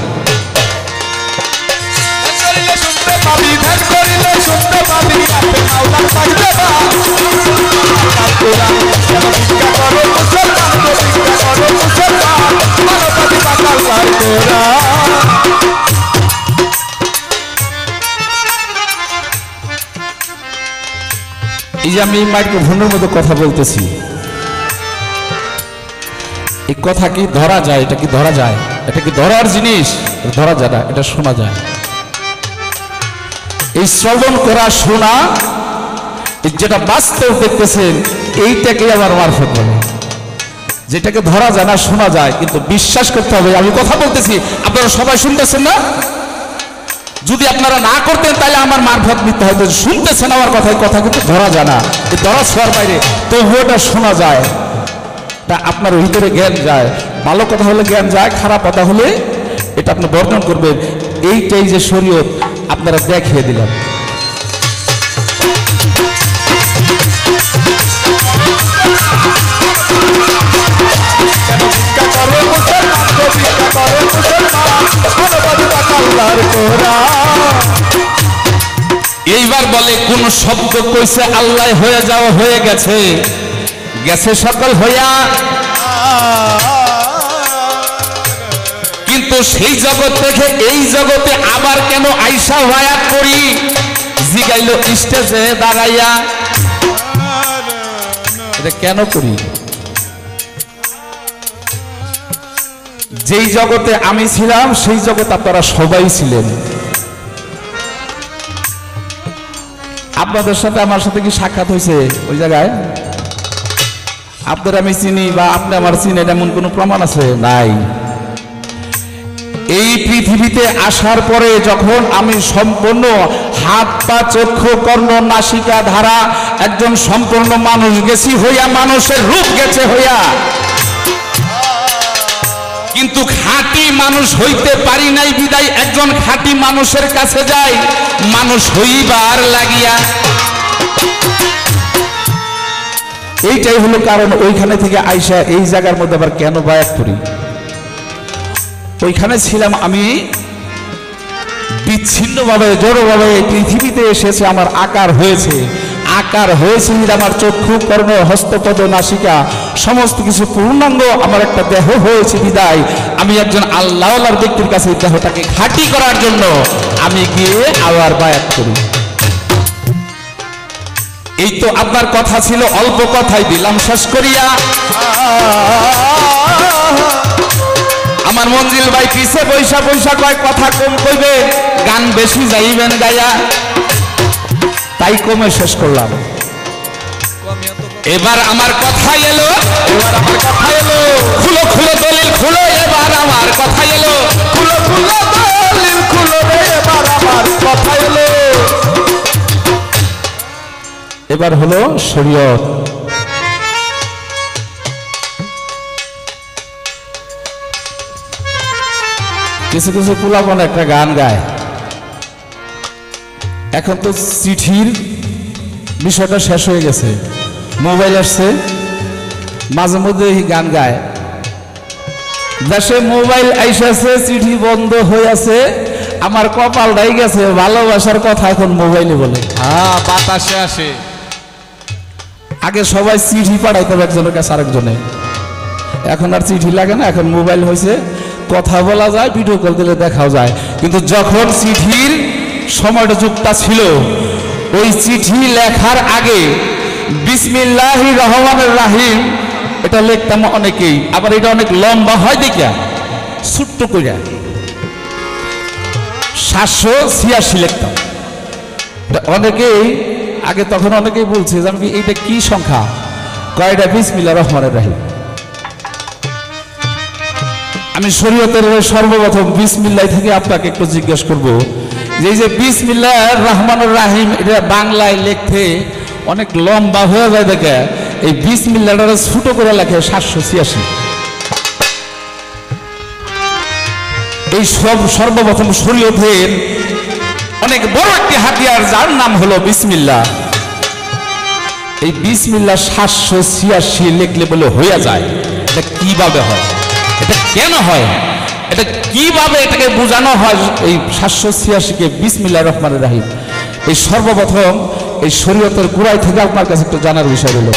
এই যে আমি মাইক্রোফোনের মধ্যে কথা বলতেছি, এই কথা কি ধরা যায়? এটা কি ধরা যায়? এটা কি ধরার জিনিস? ধরা যায় না, এটা শোনা যায়। এই শ্রবণ করা, শোনা, যেটা বাস্তব দেখতেছেন এইটাকে আমার মারফত বলে। যেটাকে ধরা যায় না, শোনা যায়, কিন্তু বিশ্বাস করতে হবে। আমি কথা বলতেছি, আপনারা সবাই শুনতেছেন না? যদি আপনারা না করতেন তাহলে আমার মারফত নিতে হয়তো। শুনতেছেন আমার কথা, কথা কিন্তু ধরা যায় না, ধরা ছোঁয়ার বাইরে, তবুও এটা শোনা যায়, তা আপনার ভিতরে জ্ঞান যায়। ভালো কথা হলে জ্ঞান যায়, খারাপ কথা হলে এটা আপনি বর্ণন করবেন। এইটাই যে শরীয়ত আপনারা দেখিয়ে দিলাম। এইবার বলে কোন শব্দ কইছে আল্লাহ হয়ে যাওয়া, হয়ে গেছে, গেছে সকল হইয়া, কিন্তু সেই জগৎ থেকে এই জগতে আবার কেন আইসা ওয়ায়াত করি? জিগাইল স্টেজে দাঁড়াইয়া, এটা কেন করি? যেই জগতে আমি ছিলাম সেই জগৎ আপনারা সবাই ছিলেন। আপনাদের সাথে আমার সাথে কি সাক্ষাৎ হয়েছে ওই জায়গায়? আপনার আমি চিনি বা আপনি আমার চিনেন এমন কোনো প্রমাণ আছে? নাই। এই পৃথিবীতে আসার পরে যখন আমি সম্পূর্ণ হাত পা চক্ষু কর্ণ নাসিকা ধারা একজন সম্পূর্ণ মানুষ গেছি হইয়া, মানুষের রূপ গেছে হইয়া, কিন্তু খাঁটি মানুষ হইতে পারি নাই বিদায় একজন খাঁটি মানুষের কাছে যাই মানুষ হইবার লাগিয়া। এইটাই হলো কারণ। ওইখানে থেকে আইসা এই জায়গার মধ্যে আবার কেন বায়াত করি? ওইখানে ছিলাম আমি বিচ্ছিন্নভাবে, জড়ভাবে, পৃথিবীতে এসেছে আমার আকার হয়েছে। আকার হয়েছে আমার চক্ষু কর্ণ হস্তপদ নাসিকা সমস্ত কিছু পূর্ণাঙ্গ আমার একটা দেহ হয়েছে বিদায় আমি একজন আল্লাহওয়ালার ব্যক্তির কাছে দেহটাকে খাঁটি করার জন্য আমি গিয়ে আবার বায়াত করি। এই তো আপনার কথা ছিল, অল্প কথাই দিলাম শেষ করিয়া। আমার মঞ্জিল ভাই পিছে পয়সা পয়সা কয় কথা কম কইবে, গান বেশি যাইবেন গায়া, তাই কমে শেষ করলাম। এবার আমার কথা এলো, এবার আমার কথা এলো, খুলো খুলো দলিল খুলো, এবার আমার কথা এলো, খুলো খুলো দলিল খুলো, এবার আমার কথা এলো। এবার হলো শরীয়ত। কিছু কিছু পোলাপন একটা গান গায়। এখন তো চিঠির বিষয়টা শেষ হয়ে গেছে, মোবাইল আসছে, মাঝে মধ্যে এই গান গায়। দেশে মোবাইল আইসাছে, চিঠি বন্ধ হয়ে আছে, আমার কপালটাই গেছে, ভালোবাসার কথা এখন মোবাইলে বলে। বাতাসে আসে। আগে সবাই চিঠি পাঠাইতে হবে একজনের কাছে আরেকজনে, এখন আর চিঠি লাগে না, এখন মোবাইল হয়েছে, কথা বলা যায়, ভিডিও কল দিলে দেখাও যায়। কিন্তু যখন চিঠির সময়টা যুগটা ছিল, ওই চিঠি লেখার আগে বিসমিল্লাহির রহমানির রহিম এটা লিখতাম অনেকেই, আবার এটা অনেক লম্বা হয় দেখিয়া ছোট্ট কইরা 786 লিখতাম। অনেকেই আগে তখন অনেকেই বলছে যে আমি এইটা কি সংখ্যা, কয়টা বিসমিল্লাহির রহমানির রহিম। আমি শরীয়তের সর্বপ্রথম বিসমিল্লাহ থেকে আপনাকে একটু জিজ্ঞেস করব যে এই যে বিসমিল্লাহির রহমানির রহিম এটা বাংলায় লিখতে অনেক লম্বা হয়ে যায় দেখে এই বিসমিল্লাহটা ছোট করে লেখে 786। এই সর্বপ্রথম শরীয়তের অনেক বড় একটি হাতিয়ার যার নাম হলো বিসমিল্লাহ। এই বিসমিল্লাহ 786 লিখলে বলে হয়ে যায়। এটা কিভাবে হয়, এটা কেন হয়, এটা কিভাবে এটাকে বোঝানো হয় এই 786-কে বিসমিল্লাহির রহমানির রহিম? এই সর্বপ্রথম এই শরীয়তের গোড়ায় থেকে আপনার কাছে একটু জানার বিষয় হলো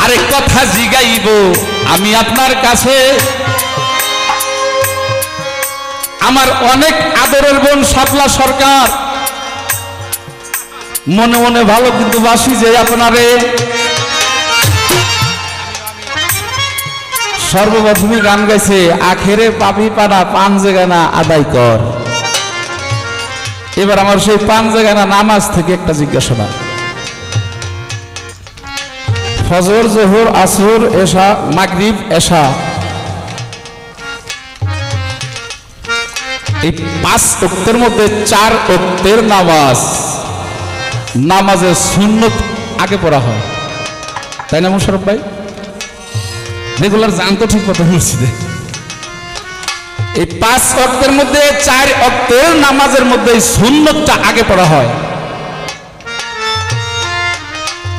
আরেক কথা জিগাইব আমি আপনার কাছে। আমার অনেক আদরের বোন শাপলা সরকার, মনে মনে ভালো কিন্তু বাসি যে আপনারে সর্বপ্রথমে গান গাইছে আখেরে পাপি পানা পাঞ্জেগানা আদায় কর। এবার আমার সেই পাঞ্জেগানা নামাজ থেকে একটা জিজ্ঞাসা, ফজর জোহর আসর এশা মাগরিব এশা এই 5 ওয়াক্তের মধ্যে 4 ওয়াক্তের নামাজের সুন্নত আগে পড়া হয়, তাই না মোশাররফ ভাই? রেগুলার জানতো ঠিক কথা বলছি। এই 5 ওয়াক্তের মধ্যে 4 ওয়াক্তের নামাজের মধ্যে সুন্নতটা আগে পড়া হয়,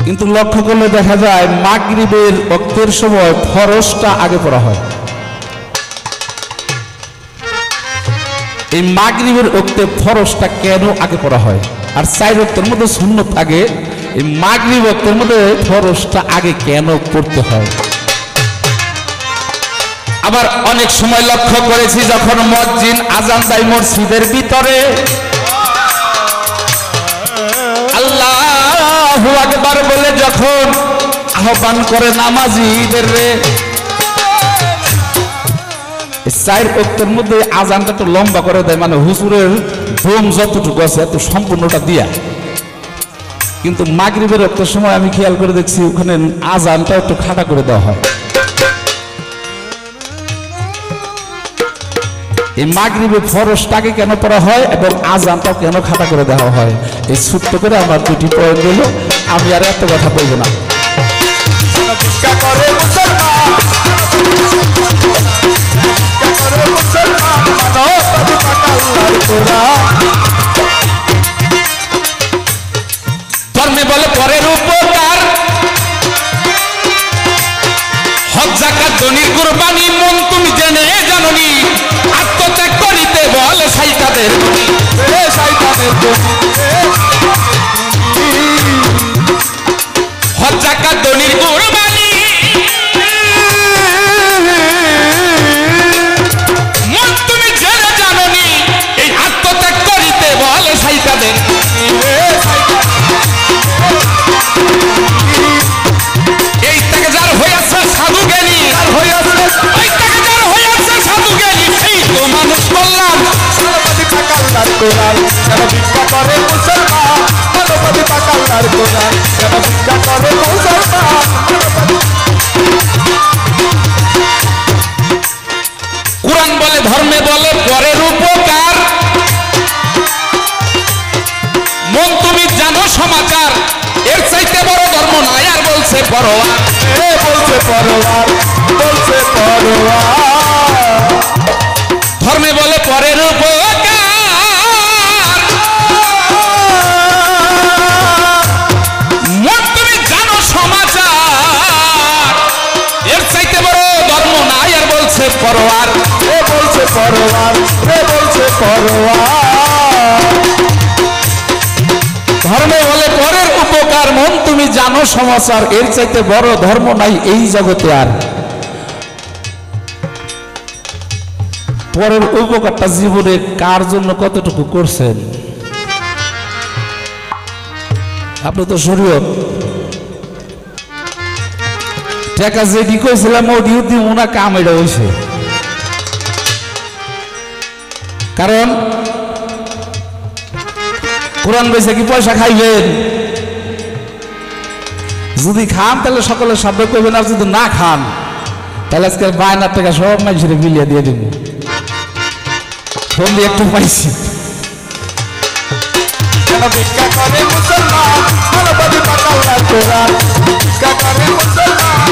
কিন্তু লক্ষ্য করলে দেখা যায় মাগরিবের ওয়াক্তের সময় ফরজটা আগে পড়া হয়। এই মাগরিবের ওয়াক্তে ফরজটা কেন আগে পড়া হয় আর 4 ওয়াক্তের মধ্যে সুন্নত আগে, এই মাগরিব ওয়াক্তের মধ্যে ফরজটা আগে কেন পড়তে হয়? আবার অনেক সময় লক্ষ্য করেছি যখন মুয়াজ্জিন আযান দেয় মসজিদের ভিতরে আল্লাহু আকবার বলে যখন আহ্বান করে নামাজীদের রে, 4 ওয়াক্তের মধ্যে আযানটা একটু লম্বা করে দেয়, মানে হুজুরের দম যতটুকু আছে এত সম্পূর্ণটা দিয়া। কিন্তু মাগরিবের ওয়াক্তের সময় আমি খেয়াল করে দেখছি ওখানে আযানটা একটু খাটা করে দেওয়া হয়। এই মাগরিবে ফরজটাকে কেন পড়া হয় এবং আযানটাও কেন খাটা করে দেওয়া হয়, এই ছোট্ট করে আমার 2টি পয়েন্ট হল। আমি আর এত কথা বলবো না। ধর্মে বলে পরের উপকার, হজ যাকাত দনির কুরবানি, মন তুমি জেনে জাননি, আত্মত্যাগ করিতে বলে শয়তানের গুণী, শয়তানের গুণী। হজ যাকাত দনির কুরবানি, মন তুমি জেনে জাননি, এই আত্মত্যাগ করিতে বলে শয়তানের গুণী। এই থেকে যার হইয়াছে সাধু জ্ঞানী, ওই থেকে যার হইয়াছে সাধু জ্ঞানী, সেই তো মানুষ বললাম মানবতী পাকাল্লার কোরআন, যেন ভিক্ষা করে মুসলমান, মানবতী পাকাল্লার কোরআন, যেন ভিক্ষা করে মুসলমান। কোরআন বলে ধর্মে বলে পরের উপকার, মন তুমি জানো সমাচার, এর চাইতে বড় ধর্ম নাই। আর বলছে পরোয়ার, বলছে পরোয়ার, বলছে পরোয়ার। ধর্মে বলে পরের উপকার, মন তুমি জানো সমাচার, এর চাইতে বড় ধর্ম নাই। আর বলছে পরোয়ার, বলছে পরোয়ার, বলছে পরোয়ার। ধর্মে বলে পরের উপকার, মন তুমি জানো সমাচার, এর চাইতে বড় ধর্ম নাই এই জগতে আর। পরের উপকারটা জীবনে কার জন্য কতটুকু করছেন? আপনি তো শরীয়ত টাকা যে কি কইছিলাম ওডিও দিব না, কাম এটা হয়েছে। কারণ কোরআন বেচে কি পয়সা খাইবেন? যদি খান তাহলে সকলের শব্দ করবেন, আর যদি না খান তাহলে আজকে বায়নার টাকা সব মানুষের বিলিয়ে দিয়ে দেব। ফোন দিয়ে একটু পাইছি। ভিক্ষা করে মুসলমান মানবতাবাদী পাকাল্লার কোরআন, ভিক্ষা করে মুসলমান।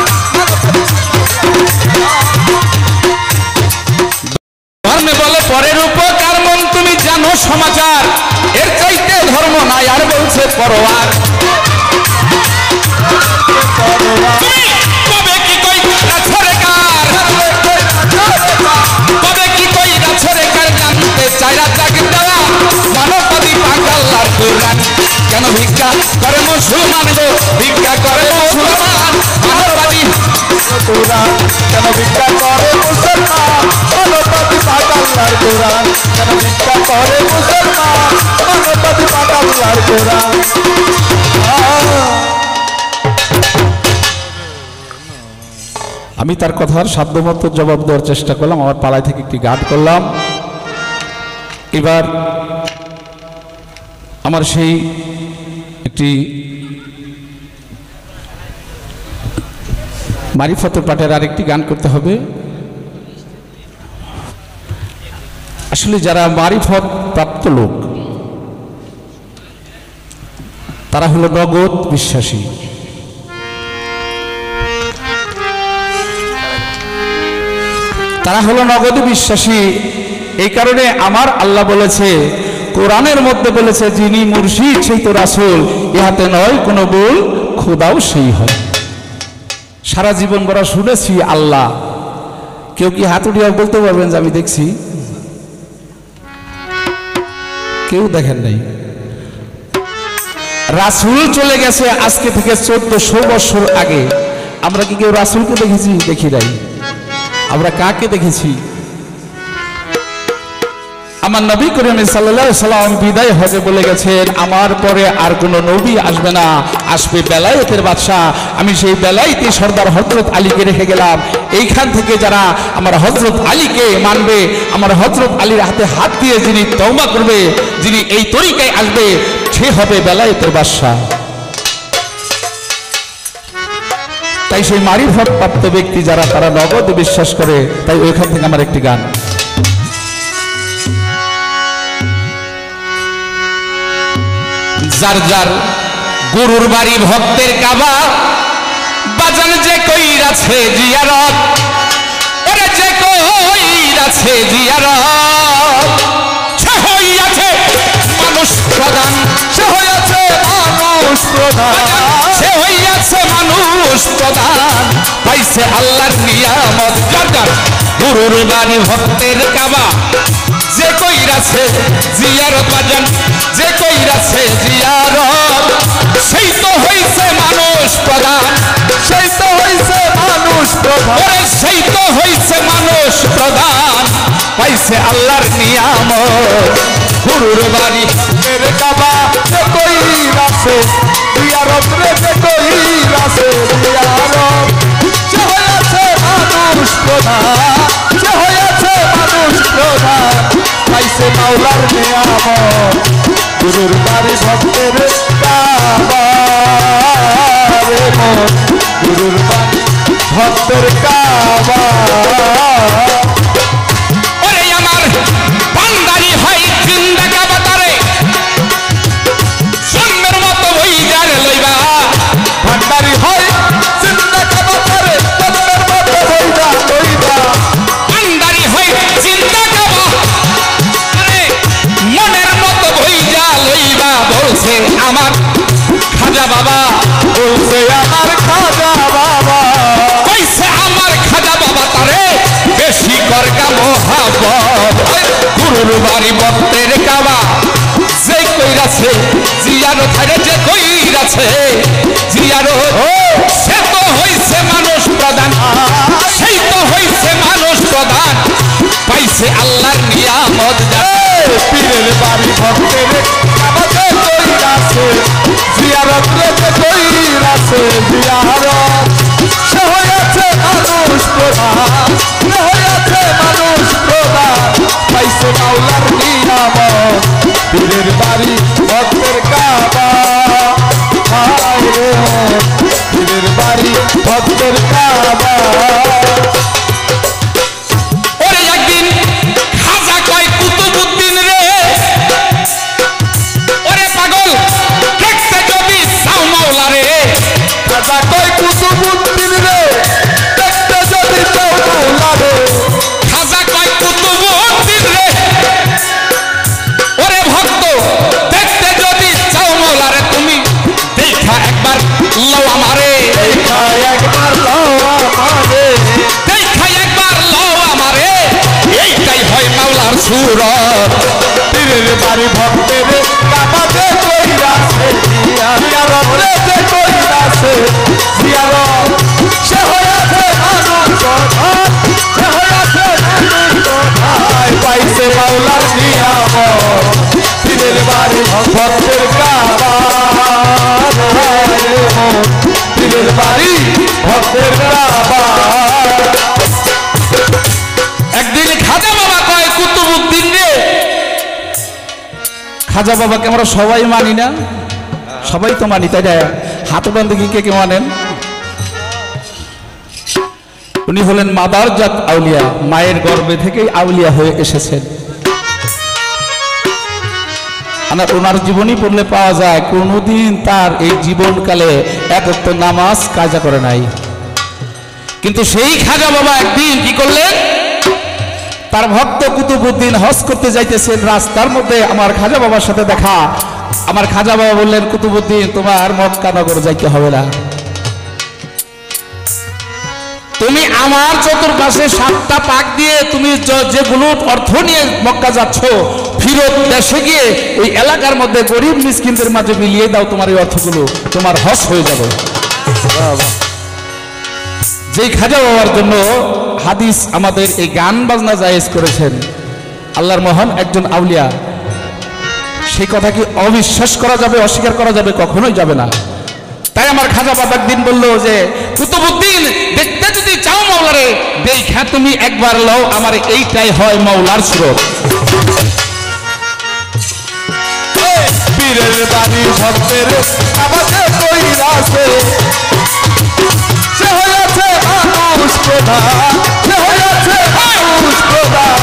ধর্মে বলে পরের উপকার, মন তুমি জানো সমাচার, এর চাইতে ধর্ম নাই আর বলছে পরোয়ার। কবে কি কই রাছরে কার, কবে কি কই রাছরে কার, জানতে চাইরা জাগ দেওয়া মানবতাবাদী পাকাল্লার কোরআন। কেন ভিক্ষা করে মুসলমান গো, ভিক্ষা করে মুসলমান মানবতাবাদী কোরআন। কেন ভিক্ষা করে মুসলমান মানবতাবাদী পাকাল্লার কোরআন। কেন ভিক্ষা করে মুসলমান মানবতাবাদী পাকাল্লার কোরআন। আমি তার কথার সাধ্যমতো জবাব দেওয়ার চেষ্টা করলাম, আমার পালায় থেকে একটি গান করলাম। এবার আমার সেই একটি মারিফতের পাঠের আরেকটি গান করতে হবে। আসলে যারা মারিফত প্রাপ্ত লোক তারা হলো নগদ বিশ্বাসী। তারা হলো নগদ বিশ্বাসী। এই কারণে আমার আল্লাহ বলেছে, কোরআনের মধ্যে বলেছে, যিনি মুর্শিদ সেই তো রাসূল, ইহাতে নয় কোনো ভুল, খোদাও সেই হয়। সারা জীবন বড় শুনেছি আল্লাহ। কেউ কি হাত উঠিয়ে বলতে পারবেন যে আমি দেখছি? কেউ দেখেন নাই। রাসূল চলে গেছে আজকে থেকে 1400 বছর আগে। আমরা কি কেউ রাসূলকে দেখেছি? দেখি নাই। আমরা কাকে দেখেছি? আমার নবী করিম সাল্লাল্লাহু আলাইহি সাল্লাম বিদায় হজে বলে গেছেন, আমার পরে আর কোনো নবী আসবে না, আসবে বেলায়েতের বাদশা। আমি সেই বেলায়েতি সর্দার হযরত আলীকে রেখে গেলাম। এইখান থেকে যারা আমার হযরত আলীকে মানবে, আমার হযরত আলীর হাতে হাত দিয়ে যিনি তওবা করবে, যিনি এই তরিকায় আসবে, সে হবে বেলায়েতের বাদশা। তাই সেই মারিফত প্রাপ্ত ব্যক্তি যারা, তারা নগদ বিশ্বাস করে। তাই ওইখান থেকে আমার একটি গান। যার যার গুরুর বাড়ি ভক্তের কাবা, বাজান যে কইরাছে জিয়ারত, ওরে যে কইরাছে জিয়ারত, সে হইয়াছে মানুষ প্রধান, সে হইয়াছে মানুষ প্রধান, সে হইয়াছে মানুষ প্রধান, পাইছে আল্লাহর নিয়ামত। যার যার গুরুর বাড়ি ভক্তের কাবা, যে কইরাছে জিয়ারত, বাজান যে কইরাছে জিয়ারত, সেই তো হইছে মানুষ প্রধান, সেই তো হইছে মানুষ প্রধান, সেই তো হইছে মানুষ প্রধান, পাইছে আল্লাহর নিয়ামত। গুরুর বাড়ি এর কাবা, যে কইরাছে জিয়ারত, রে যে কইরাছে জিয়ারত, সে হইয়াছে মানুষ প্রধান, সে হইয়াছে মানুষ প্রধান, পাইছে মাওলার নিয়ামত। গুরুর বাড়ি ভক্তের কাবা রে মন, গুরুর বাড়ি ভক্তের কাবা। ওরে আমার বান্দারি হয় জিন্দা কাবা, তারে জন্মের মতো বইজার লইবা, ভান্ডারি হয় জিন্দা কাবা, তারে জন্মের মতো বইজার লইবা, ভান্ডারি হয় জিন্দা কাবা, মনের মতো বইজা লইবা। বলছে আমার খাজা বাবা, বলছে আমার খাজা বাবা, কইছে আমার খাজা বাবা, তারে বেশি করগা মোহাব্বত। গুরুর বাড়ি ভক্তের কাবা, যে কইরাছে জিয়ারত, যে কইরাছে জিয়ারত, সে তো হইছে মানুষ প্রধান, সেই তো হইছে মানুষ প্রধান, পাইছে আল্লাহর নিয়ামত। পীরের বাড়ি ভক্তের কাবা, যে কইরাছে জিয়ারত রেতে কইরাছে জিয়ারত সে হয়েছে মানুষ প্রধান সে হয়েছে মানুষ প্রধান পাইছে মাওলার নিয়ামত পীরের বাড়ি ভক্তের কাবা হায় রে পীরের বাড়ি ভক্তের কাবা ওরে একদিন খাজা কয় কুতুবউদ্দিন রে ওরে পাগল দেখতে যদি চাও মাওলা রে খাজা কয় কুতুবউদ্দিন রে দেখতে যদি চাও মাওলা রে খাজা কয় কুতুবউদ্দিন রে ওরে ভক্ত দেখতে যদি চাও মাওলা রে তুমি দেখা একবার লও আমারে দেখা একবার লও আমারে দেখা একবার লও আমারে এইটাই হয় মাওলার সুরত পীরের বাড়ি ভক্তের কাবাতে কইরাছে জিয়ারত রেতে কইরাছে জিয়ারত সে হয়েছে মানুষ প্রধান সে হয়েছে মানুষ প্রধান পাইছে মাওলার নিয়ামত পীরের বাড়ি ভক্তের কাবা পীরের বাড়ি ভক্তের কাবা একদিন খাজা বাবা কয় কুতুবউদ্দিন রে খাজা বাবাকে আমরা সবাই মানি না সবাই তো মানি তাই না হাত উঠান দেখি কে কে মানেন উনি হলেন মাদারজাত আউলিয়া মায়ের গর্ভে থেকেই আউলিয়া হয়ে এসেছেন ওনার জীবনী পড়লে পাওয়া যায় কোনোদিন তার এই জীবনকালে এক ওয়াক্ত নামাজ কাজা করে নাই কিন্তু সেই খাজা বাবা একদিন কি করলেন তার ভক্ত কুতুবউদ্দিন হজ করতে যাইতেছেন রাস্তার মধ্যে আমার খাজা বাবার সাথে দেখা আমার খাজা বাবা বললেন কুতুবউদ্দিন তোমার মক্কা নগর যাইতে হবে না তুমি আমার চতুর্পাশে 7টা পাক দিয়ে তুমি যেগুলো অর্থ নিয়ে মক্কা যাচ্ছ ফিরত দেশে গিয়ে ওই এলাকার মধ্যে গরিব মিসকিনদের মাঝে মিলিয়ে দাও তোমার এই অর্থগুলো তোমার হজ হয়ে যাবে যেই খাজা বাবার জন্য হাদিস আমাদের এই গান বাজনা জায়েজ করেছেন আল্লাহর মহান একজন আউলিয়া সেই কথা কি অবিশ্বাস করা যাবে অস্বীকার করা যাবে কখনোই যাবে না তাই আমার খাজা বাবা একদিন বলল যে কুতুবউদ্দিন দেখতে যদি চাও মাওলারে দেখা তুমি একবার লও আমার এইটাই হয় মাওলার সুরত পীরের বাড়ি ভক্তের কাবাতে কইরাছে সে হয়েছে মানুষ প্রধান সে হয়েছে মানুষ প্রধান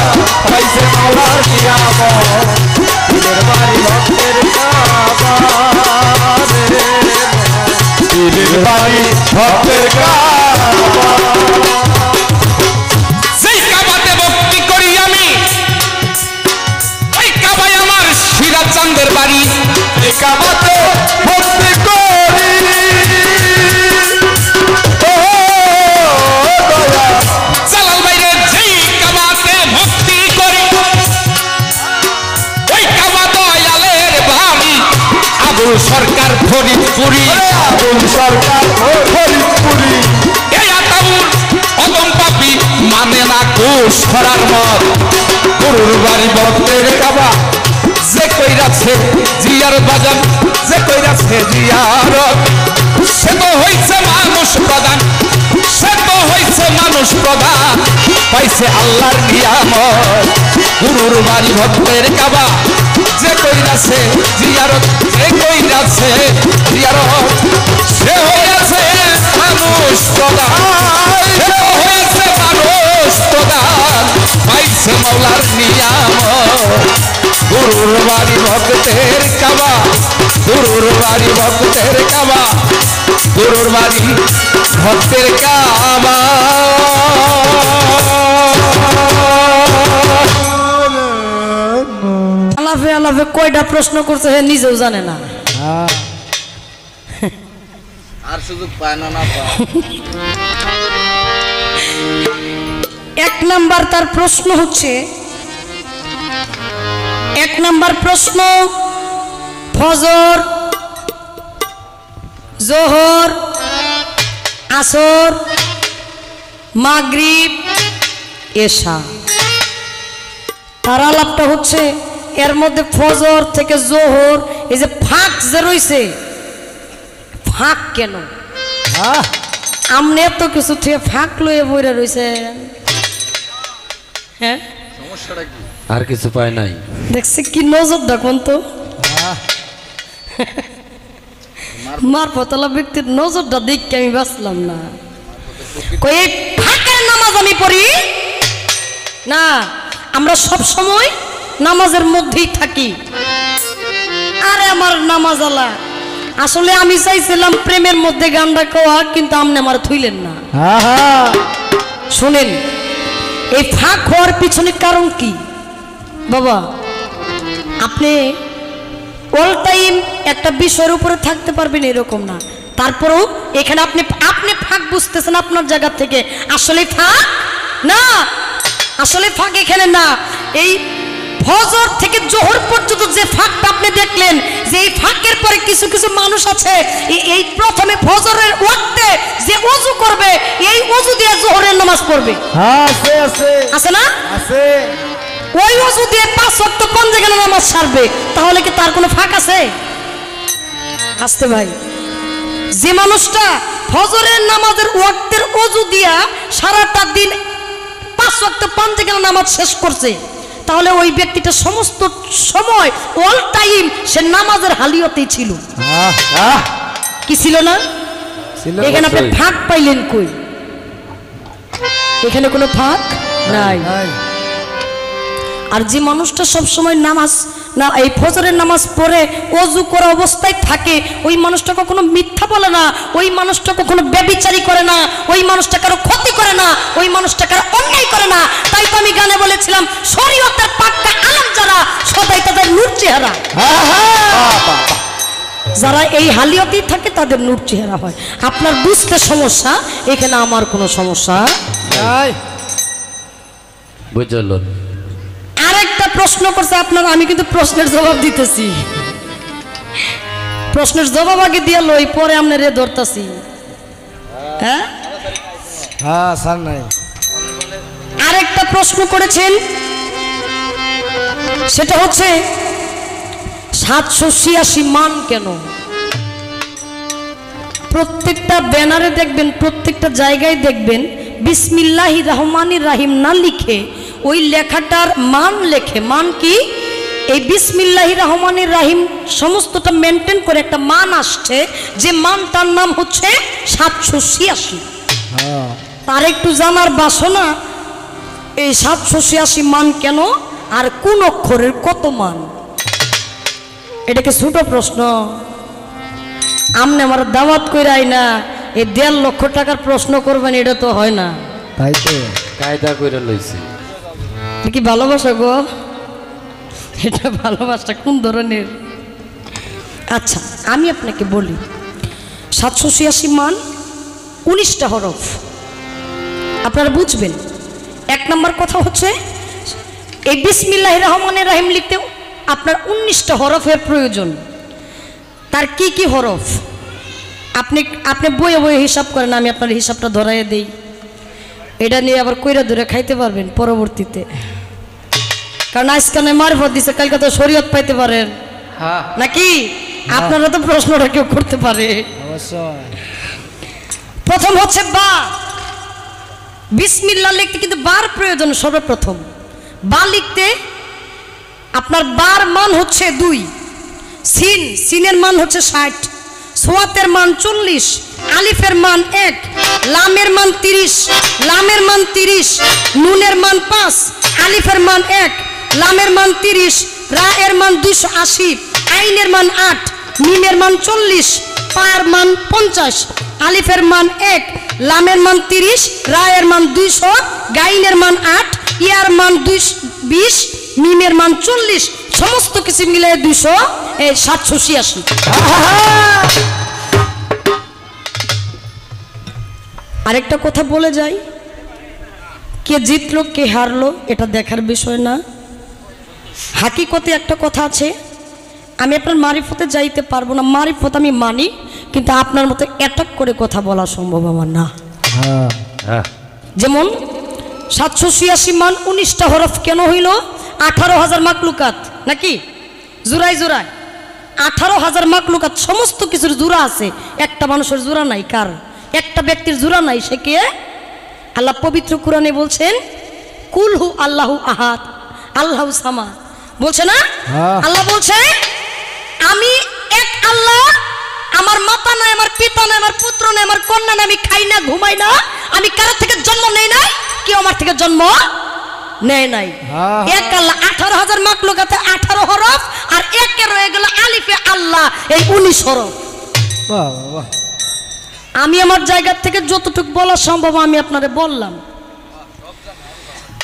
পাইছে মাওলার নিয়ামত পীরের বাড়ি ভক্তের কাবা পীরের বাড়ি ভক্তের কাবা সেই কাবাতে ভক্তি করি আমি ওই কাবায় আমার সিরাজ চাঁদের বাড়ি এই কাবাতে ভক্তি করি ও দয়া জালাল বাইরে যেই কাবাতে ভক্তি করি ওই কাবা দয়ালের বাড়ি আবুল সরকার ফরিদপুরি আবুল সরকার ফরিদপুরি এই আতাউর অদম পাপি মানে না ঘুষ করার মত গরুর বাড়ি ভক্তের কাবা যে কইরাছে জিয়ারত বাজান যে কইরাছে জিয়ারত সে তো হইছে মানুষ প্রধান সে তো হইছে মানুষ প্রধান পাইছে আল্লাহর নিয়ামত গুরুর বাড়ি ভক্তের কাবা যে কইরাছে জিয়ারত যে কইরাছে জিয়ারত সে হইছে মানুষ প্রধান সে তো হইছে মানুষ প্রধান পাইছে মাওলার নিয়ামত গুরুর বাড়ি ভক্তের কাবা গুরুর বাড়ি ভক্তের কাবা গুরুর বাড়ি ভক্তের কাবা আলাফে আলাফে কয়টা প্রশ্ন করছে হে নিজেও জানে না আর সুযোগ পায় না না পায় এক নাম্বার তার প্রশ্ন হচ্ছে এক নাম্বার প্রশ্ন ফজর জোহর আসর মাগরিব এশা তার আলাপটা হচ্ছে এর মধ্যে ফজর থেকে জোহর এই যে ফাঁক যে রইছে ফাঁক কেন? আমনে এত কিছু থেকে ফাঁক লয়ে বইরা রইছে, হ্যাঁ সমস্যাটা কি? আর কিছু পায় নাই। দেখছি কি নজর দেখুন তো, মারফতলা ব্যক্তির নজরটা দেখকে আমি বাঁচলাম না। কই এই ফাঁকের নামাজ আমি পড়ি না, আমরা সব সময় নামাজের মধ্যেই থাকি। আরে আমার নামাজ আলা, আসলে আমি চাইছিলাম প্রেমের মধ্যে গানটা কোয়া, কিন্তু আপনি আমার থইলেন না। শুনেন, এই ফাঁক হওয়ার পিছনে কারণ কি বাবা? আপনি অল টাইম একটা বিষয়ের উপরে থাকতে পারবেন এরকম না, তারপরেও এখানে আপনি আপনি ফাঁক বুঝতেছেন আপনার জায়গা থেকে, আসলে ফাঁক না, আসলে ফাঁক এখানে না। এই ফজর থেকে জোহর পর্যন্ত যে ফাঁকটা আপনি দেখলেন, যে এই ফাঁকের পরে কিছু কিছু মানুষ আছে এই প্রথমে ফজরের ওয়াক্তে যে ওযু করবে, এই ওযু দিয়ে জোহরের নামাজ পড়বে। আছে আছে আছে না? আছে। ওই ওযু দিয়ে 5 ওয়াক্ত পঞ্জেগানা নামাজ ছাড়বে, তাহলে কি তার কোনো ফাঁক আছে? আসতে ভাই, যে মানুষটা ফজরের নামাজের ওয়াক্তের ওযু দিয়া সারাটা দিন 5 ওয়াক্ত পঞ্জেগানা নামাজ শেষ করছে, তাহলে ওই ব্যক্তিটা সমস্ত সময় অল টাইম সে নামাজের হালিয়তেই ছিল। কি ছিল না? এখানে আপনি ফাঁক পাইলেন কই? এখানে কোনো ফাঁক নাই। আর যে মানুষটা সব সময় নামাজ না, এই ফজরের নামাজ পড়ে ওযু করা অবস্থায় থাকে, ওই মানুষটা কখনো মিথ্যা বলে না, ওই মানুষটা কখনো ব্যভিচারী করে না, ওই মানুষটা কারো ক্ষতি করে না, ওই মানুষটা কারো অন্যায় করে না। তাই তো আমি গানে বলেছিলাম, শরীয়তের পাক্কা আলেম যারা, সদাই তাদের নূর চেহারা। যারা এই হালিয়তেই থাকে তাদের নূর চেহারা হয়। আপনার বুঝতে সমস্যা, এখানে আমার কোনো সমস্যা নাই। বুঝলো? আরেকটা প্রশ্ন করছে আপনার, আমি কিন্তু প্রশ্নের জবাব দিতেছি, প্রশ্নের জবাব আগে দিয়ে লই, পরে আপনার রে ধরতাছি। হ্যাঁ হ্যাঁ স্যার নাই। আরেকটা প্রশ্ন করেছেন, সেটা হচ্ছে 786 মান কেন? প্রত্যেকটা ব্যানারে দেখবেন, প্রত্যেকটা জায়গায় দেখবেন বিসমিল্লাহির রহমানির রাহিম না লিখে ওই লেখাটার মান লেখে। মান কি? এই বিসমিল্লাহির রহমানির রাহিম সমস্তটা মেনটেন করে একটা মান আসছে, যে মানটার নাম হচ্ছে 786। তার একটু জানার বাসনা, এই 786 মান কেন, আর কোন অক্ষরের কত মান? এটাকে ছোট প্রশ্ন। আমনে আমার দাওয়াত কইরাই না, এই 1.5 লক্ষ টাকার প্রশ্ন করবেন, এটা তো হয় না। তাই তো কায়দা করে লইছি। কি ভালোবাসা গো? এটা ভালোবাসা কোন ধরনের? আচ্ছা আমি আপনাকে বলি, 786 মান 19টা হরফ, আপনারা বুঝবেন। 1 নম্বর কথা হচ্ছে, এই বিসমিল্লাহির রহমানির রাহিম লিখতে আপনার 19টা হরফের প্রয়োজন। তার কি কি হরফ আপনি আপনি বইয়ে বইয়ে হিসাব করেন, আমি আপনার হিসাবটা ধরাইয়ে দেই, এটা নিয়ে আবার কইরা ধরে খাইতে পারবেন পরবর্তীতে। কারণ আজকাল মারফত দিছে, কালকে তো শরীয়ত পাইতে পারেন নাকি? আপনারা তো প্রশ্নটা কেউ করতে পারে। অবশ্যই। প্রথম হচ্ছে বা। বিসমিল্লাহ লিখতে কিন্তু বার প্রয়োজন সর্বপ্রথম। বা লিখতে আপনার বার মান হচ্ছে 2, সিন, সিনের মান হচ্ছে 60, সোয়াতের মান 40, আলিফের মান 1, লামের মান 30, লামের মান 30, নুনের মান 5, আলিফের মান 1, লামের মান 30, রা এর মান 280, আইনের মান 8, মিমের মান 40, পায়ের মান 50, আলিফের মান 1, লামের মান 30, রা এর মান 200, গাইনের মান 8, ইয়ার মান 20, মিমের মান 40, সমস্ত কিছু মিলে 200, এই 786। আরেকটা কথা বলে যাই, কে জিতলো কে হারলো এটা দেখার বিষয় না। হাকিকতে একটা কথা আছে, আমি আপনার মারিফতে যাইতে পারবো না, মারিফত আমি মানি, কিন্তু আপনার মতো অ্যাটাক করে কথা বলা সম্ভব আমার না। যেমন 786 মান 19টা হরফ কেন হইল? 18,000 মাকলুকাত নাকি জোড়ায় জোড়ায়, 18,000 মাকলুকাত সমস্ত কিছুর জোড়া আছে, একটা মানুষের জোড়া নাই। কার? একটা ব্যক্তির জোড়া নাই। সে কে? আল্লাহ পবিত্র কোরআনে বলছেন কুলহু আল্লাহু আহাদ আল্লাহু সামাদ, বলছে না? আল্লাহ বলছে আমি এক আল্লাহ, আমার মাতা নাই, আমার পিতা নাই, আমার পুত্র নাই, আমার কন্যা নাই, আমি খাই না, ঘুমাই না, আমি কারো থেকে জন্ম নেই নাই, কেউ আমার থেকে জন্ম নেয় নাই। এক আল্লাহ। 18,000 মাকলুকাতে 18 হরফ, আর একে রয়ে গেল আলিফে আল্লাহ, এই 19 হরফ। বাহ বাহ। আমি আমার জায়গা থেকে যতটুকু বলা সম্ভব আমি আপনারে বললাম।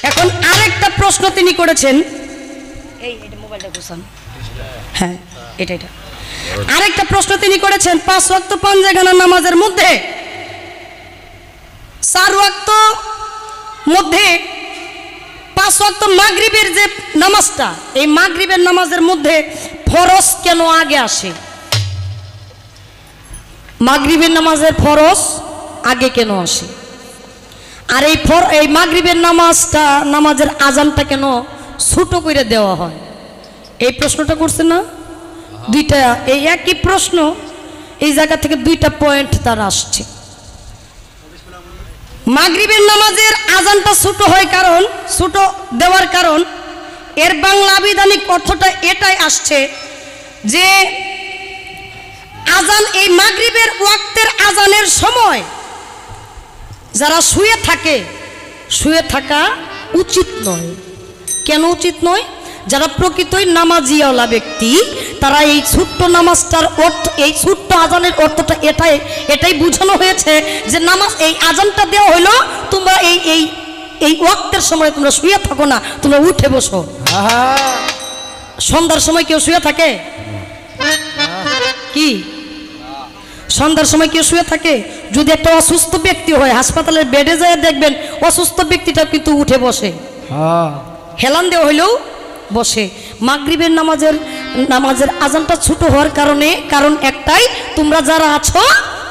এখন আরেকটা প্রশ্ন তিনি করেছেন, এই এটা মোবাইলটা ঘুষান, হ্যাঁ এটা আরেকটা প্রশ্ন তিনি করেছেন, 5 ওয়াক্ত পাঞ্জাগানা নামাজের মধ্যে 4 ওয়াক্ত মধ্যে 5 ওয়াক্ত মাগরিবের যে নামাজটা, এই মাগরিবের নামাজের মধ্যে ফরজ কেন আগে আসে? মাগরিবের নামাজের ফরজ আগে কেন আসে? আর এই মাগরিবের নামাজটা, নামাজের আজানটা কেন ছোট করে দেওয়া হয়? এই প্রশ্নটা করছে না? দুইটা, এই একই প্রশ্ন, এই জায়গা থেকে 2টা পয়েন্ট তার আসছে। মাগরিবের নামাজের আজানটা ছোট হয় কারণ, ছোট দেওয়ার কারণ, এর বাংলা আবিধানিক অর্থটা এটাই আসছে যে আজান, এই মাগরিবের ওয়াক্তের আজানের সময় যারা শুয়ে থাকে, শুয়ে থাকা উচিত নয়। কেন উচিত নয়? যারা প্রকৃতই নামাজিওয়ালা ব্যক্তি তারা এই ছোট্ট নামাজটার অর্থ, এই ছোট্ট আজানের অর্থটা এটাই বোঝানো হয়েছে যে নামাজ, এই আজানটা দেওয়া হলো তোমরা এই ওয়াক্তের সময় তোমরা শুয়ে থাকো না, তোমরা উঠে বসো। সন্ধ্যার সময় কেউ শুয়ে থাকে কি? সন্ধ্যার সময় কেউ শুয়ে থাকে? যদি একটা অসুস্থ ব্যক্তি হয়, হাসপাতালের বেডে যায় দেখবেন অসুস্থ ব্যক্তিটা কিন্তু উঠে বসে, হেলান দেওয়া হইলেও বসে। মাগরিবের নামাজের আজানটা ছোট হওয়ার কারণ একটাই, তোমরা যারা আছো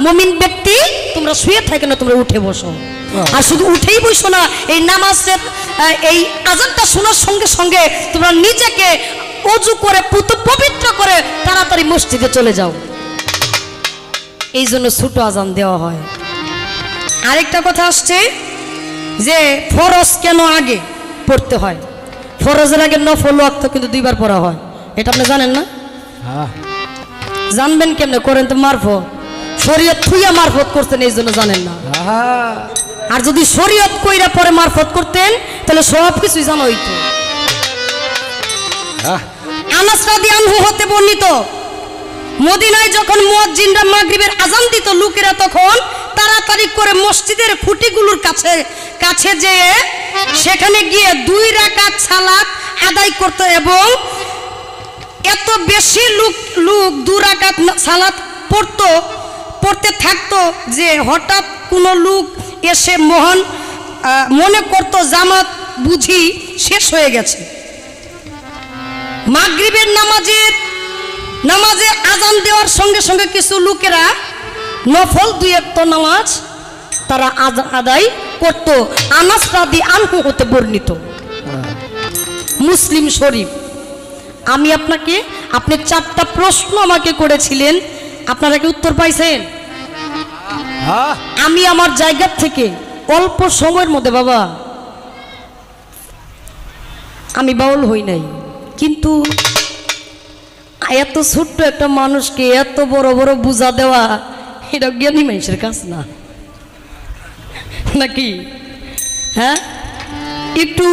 মুমিন ব্যক্তি তোমরা শুয়ে থাকে না, তোমরা উঠে বসো। আর শুধু উঠেই বসো না, এই নামাজের এই আজানটা শোনার সঙ্গে সঙ্গে তোমরা নিজেকে ওযু করে পবিত্র করে তাড়াতাড়ি মসজিদে চলে যাও। এই জন্য ছোট আজান দেওয়া হয়। আরেকটা কথা আসছে যে ফরজ কেন আগে পড়তে হয়? ফরজের আগে নফল ওয়াক্ত কিন্তু 2বার পড়া হয়, এটা আপনি জানেন না? জানবেন কেমনে? করেন তো মারফত, শরীয়ত থুইয়া মারফত করতেন, এই জন্য জানেন না। আর যদি শরীয়ত কইরা পরে মারফত করতেন তাহলে সব কিছুই জানা হইতো। আনাস রাদিয়াল্লাহু হতে বর্ণিত, মদিনায় যখন মুয়াজ্জিনরা মাগরিবের আজান দিত, লোকেরা তখন তাড়াতাড়ি করে মসজিদের খুঁটিগুলোর কাছে যেয়ে সেখানে গিয়ে 2 রাকাত সালাত আদায় করত, এবং এত বেশি লোক 2 রাকাত সালাত পড়তে থাকতো যে হঠাৎ কোনো লোক এসে মনে করত জামাত বুঝি শেষ হয়ে গেছে। মাগরিবের নামাজে আজান দেওয়ার সঙ্গে সঙ্গে কিছু লোকেরা নফল 2 ওয়াক্ত নামাজ তারা আদায় করত। আনাস রাদিয়াল্লাহু হতে বর্ণিত, মুসলিম শরীফ। আপনি 4টা প্রশ্ন আমাকে করেছিলেন, আপনারা কি উত্তর পাইছেন? আমি আমার জায়গা থেকে অল্প সময়ের মধ্যে, বাবা আমি বাউল হই নাই, কিন্তু এত ছোট্ট একটা মানুষকে এত বড় বড় বুঝা দেওয়া, এটা জ্ঞানী মানুষের কাজ না নাকি? হ্যাঁ, একটু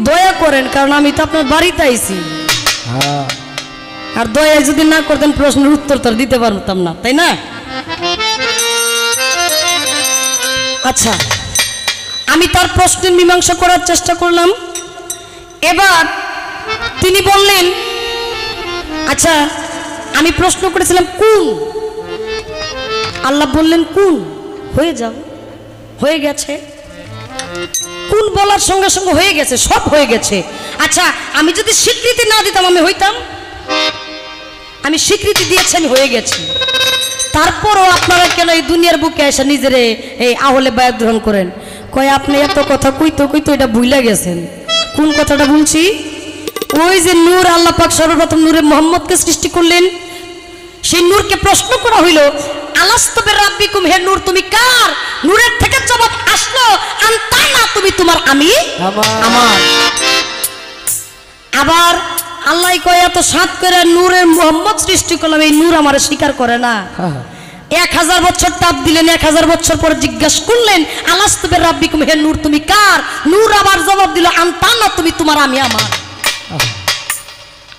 দয়া করেন, কারণ আমি তো আপনার বাড়িতে আইছি। আর দয়া যদি না করতেন প্রশ্নের উত্তর তো দিতে পারতাম না, তাই না? আচ্ছা, আমি তার প্রশ্নের মীমাংসা করার চেষ্টা করলাম। এবার তিনি বললেন, আচ্ছা আমি প্রশ্ন করেছিলাম কোন, আল্লাহ বললেন কোন, হয়ে যাও, হয়ে গেছে। কোন বলার সঙ্গে সঙ্গে হয়ে গেছে, সব হয়ে গেছে। আচ্ছা আমি যদি স্বীকৃতি না দিতাম আমি হইতাম? আমি স্বীকৃতি দিয়েছি, আমি হয়ে গেছি। তারপরও আপনারা কেন এই দুনিয়ার বুকে এসে নিজেরে এই আহলে বায়াত গ্রহণ করেন? কয় আপনি এত কথা কইতো এটা ভুলে গেছেন। কোন কথাটা বলছি? ওই যে নূর, আল্লাহ পাক সর্বপ্রথম নূরে মোহাম্মদকে সৃষ্টি করলেন, সেই নূরকে প্রশ্ন করা হইল, আলাস্তু বিরাব্বিকুম, হে নূর তুমি কার? নূরের থেকে জবাব আসলো, আনতানা, তুমি তোমার, আমি আমার। আবার আল্লাহ কয় এত সাত করে নূরের মোহাম্মদ সৃষ্টি করলাম, এই নূর আমার স্বীকার করে না। 1000 বছর তাপ দিলেন, 1000 বছর পর জিজ্ঞাসা করলেন, আলাস্তু বিরাব্বিকুম, হে নূর তুমি কার? নূর আবার জবাব দিল, আনতানা, তুমি তোমার, আমি আমার।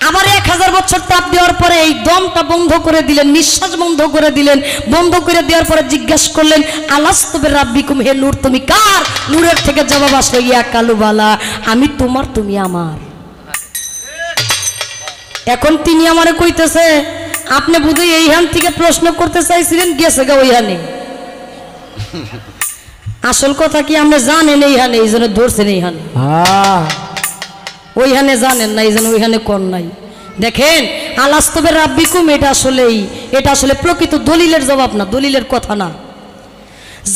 আবার 1000 বছর তাপ দেওয়ার পরে এই দমটা বন্ধ করে দিলেন, নিঃশ্বাস বন্ধ করে দিলেন। বন্ধ করে দেওয়ার পরে জিজ্ঞাসা করলেন, আলাস্তু বিরাব্বিকুম, হে নূর তুমি কার? নূরের থেকে জবাব আসলো, ইয়া কালুবালা, আমি তোমার, তুমি আমার। এখন তিনি আমারে কইতেছে, আপনি বুঝি এইখান থেকে প্রশ্ন করতে চাইছিলেন, গেছে গা ওইখানে। আসল কথা কি আপনি জানেন এইখানে, এই জন্য ধরছেন এইখানে। ওইখানে জানেন না, এই জন্য ওইখানে কর নাই। দেখেন, আলাস্তু বিরাব্বিকুম, এটা আসলে প্রকৃত দলিলের জবাব না, দলিলের কথা না।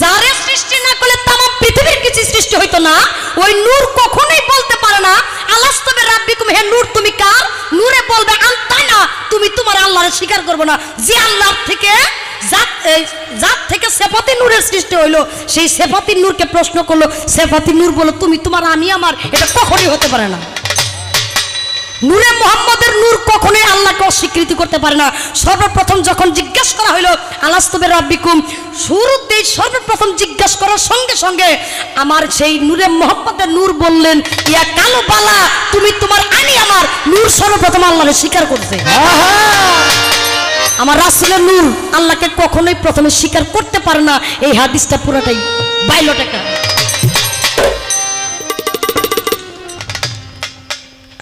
যারে সৃষ্টি না করলে তাম পৃথিবীর কিছু সৃষ্টি হইতো না। ওই নূর কখনোই বলতে পারে না আলাস্তু বিরাব্বিকুম, হে নূর তুমি কার? নূরে বলবে আনতানা, তুমি তোমার আল্লাহরে স্বীকার করবে না। যে আল্লাহ থেকে জাত থেকে সেফাতি নূরের সৃষ্টি হইলো, সেই সেফাতি নূরকে প্রশ্ন করলো, সেফাতি নূর বলো তুমি তোমার, আমি আমার। এটা কখনোই হতে পারে না। নূরে মুহাম্মদের নূর কখনোই আল্লাহকে অস্বীকৃতি করতে পারে না। সর্বপ্রথম যখন জিজ্ঞাসা করা হইল আলাস্তু বিরাব্বিকুম, শুরুতেই সর্বপ্রথম জিজ্ঞাসা করার সঙ্গে সঙ্গে আমার সেই নূরে মুহাম্মদের নূর বললেন, ইয়া কালুবালা, তুমি তোমার, আমি আমার। নূর সর্বপ্রথম আল্লাহকে স্বীকার করছে। আমার রাসূলের নূর আল্লাহকে কখনোই প্রথমে স্বীকার করতে পারে না। এই হাদিসটা পুরোটাই বাইলটাকা।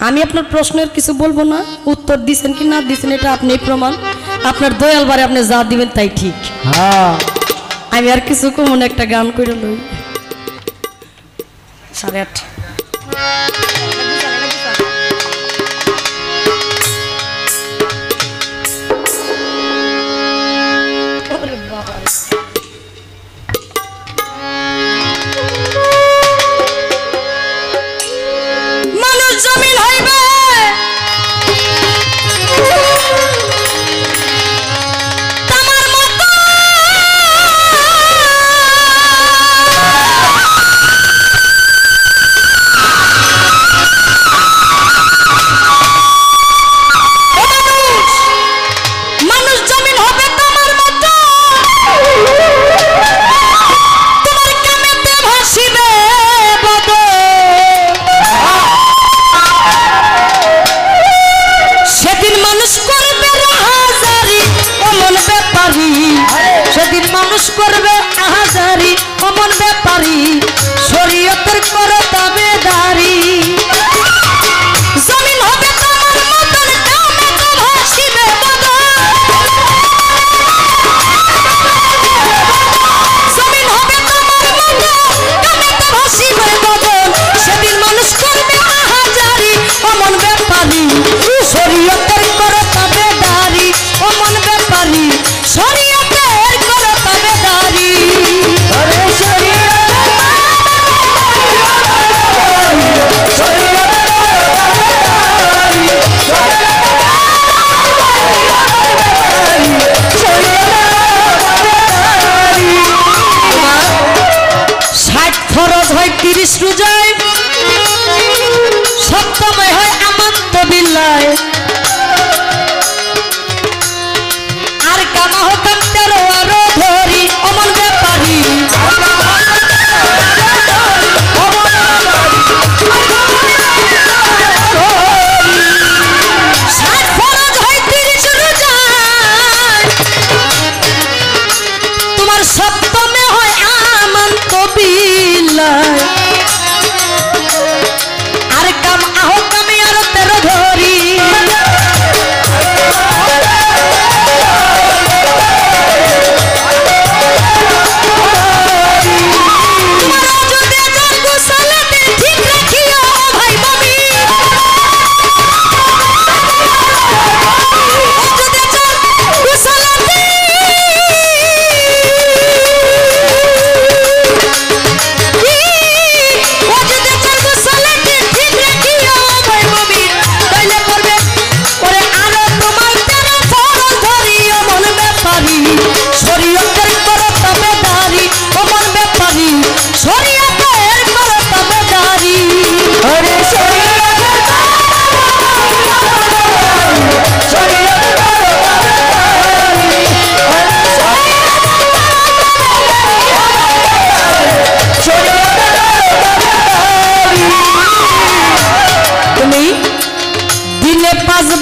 আমি আপনার প্রশ্নের কিছু বলবো না, উত্তর দিছেন কি না দিছেন এটা আপনি প্রমাণ। আপনার দয়াল বারে আপনি যা দিবেন তাই ঠিক। আমি আর কিছু কমন একটা গান করে লই। 8:30। মানুষ জমিন হইবে তামার মতো,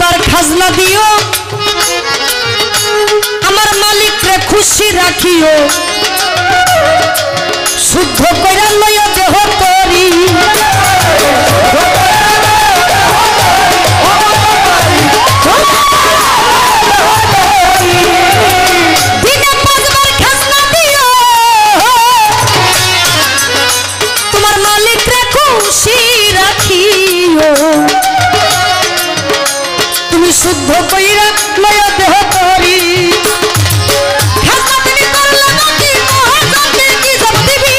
পাঁচবার খাজনা দিও আমার মালিকরে খুশি রাখিও শুদ্ধ কইরা লইয়া দেহ তরি দিনে পাঁচবার খাজনা দিও তোমার মালিকরে খুশি রাখিও তুমি শুদ্ধ কইরা লইয়া দেহ তরি খাজনা তুমি করলে নাকি মহাজনকে কি জব দিবি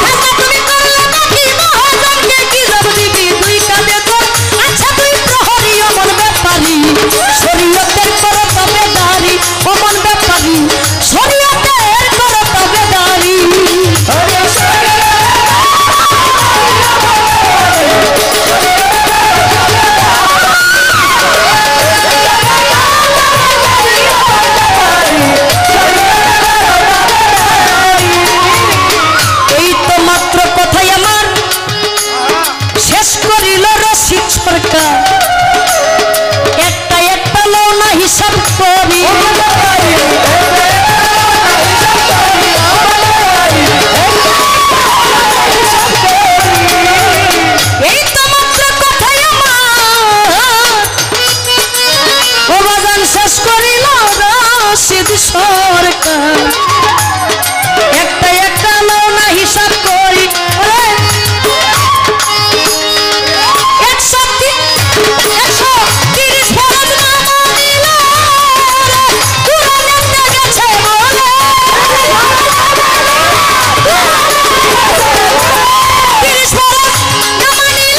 খাজনা তুমি করলে নাকি মহাজনকে কি জব দিবি দুই কাঁধে তোর আচ্ছা তুই প্রহরী অমন ব্যাপারী শরীয়তের করো তবে দাঁড়ি অমন ব্যাপারী শরীয়তের করো তবে দাঁড়ি এই তো মাত্র কথাই আমার শেষ করিল রসিক সরকার একটা একটা লওনা হিসাব করি এই তো মাত্র কথাই আমার ও বাজান শেষ করিল রসিক সরকার একটা একটা লওনা হিসাব করি ওরে 130 ফরজ না মানিল কুরআনেতে গেছে বলে 30 ফরজ না মানিল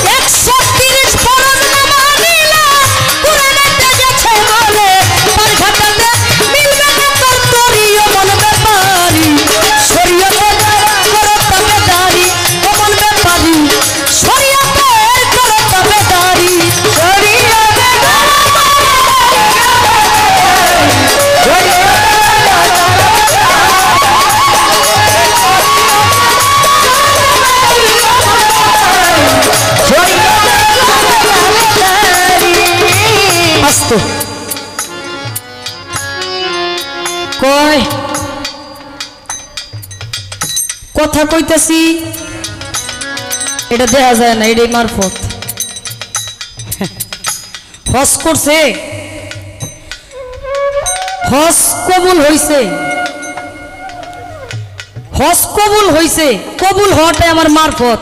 130 ফরজ না মানিল কুরআনেতে গেছে বলে পারঘাটাতে মিলবে না তোর তরি অমন ব্যাপারী শরীয়তের করো তবে দাঁড়ি অমন ব্যাপারী শরীয়তের করো তবে দাঁড়ি আস্তে কয় কথা কইতেছি এটা দেখা যায় না এটাই মারফত হজ করছে হজ কবুল হইছে হজ কবুল হইছে কবুল হওয়াটাই আমার মারফত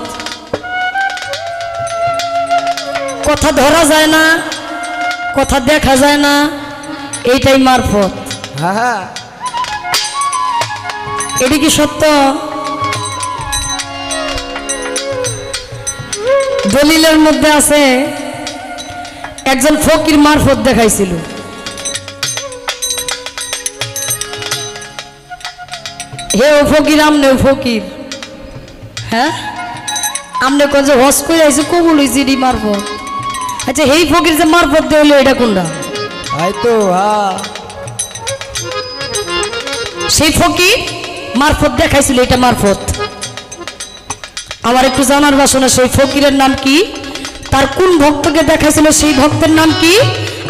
কথা ধরা যায় না কথা দেখা যায় না এইটাই মারফত হ্যাঁ এটি কি সত্য দলিলের মধ্যে আছে একজন ফকির মারফত দেখাইছিল হে ও ফকির আমনে ও ফকির হ্যাঁ আমনে কোন যে হজ করে আইছে কবুল হইছে এটি মারফত আচ্ছা হেই ফকির যে মারফত দিয়ে হইলো এটা কোনটা হয়তো হ্যাঁ সেই ফকির মারফত দেখাইছিল এটা মারফত আমার একটু জানার বাসনা সেই ফকিরের নাম কি তার কোন ভক্তকে দেখাইছিল সেই ভক্তের নাম কি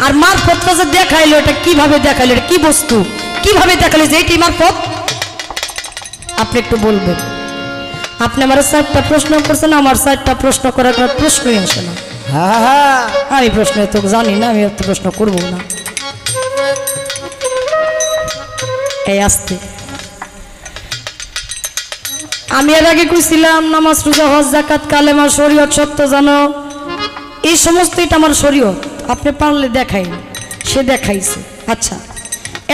আর মারফতটা যে দেখাইলো এটা কিভাবে দেখাইলো এটা কি বস্তু কিভাবে দেখাইলো যে এইটি মারফত আপনি একটু বলবেন আপনি আমার 4টা প্রশ্ন করছেন আমার 4টা প্রশ্ন করার কোনো প্রশ্নই আসে না হ্যাঁ হ্যাঁ আমি প্রশ্ন তো জানি না আমি এত প্রশ্ন করবো না এই আসতে আমি এর আগে কইছিলাম নামাজ রোজা হজ যাকাত কালেমা শরীয়ত সত্য জানো এই সমস্ত এটা আমার শরীয়ত আপনি পারলে দেখাই সে দেখাইছে আচ্ছা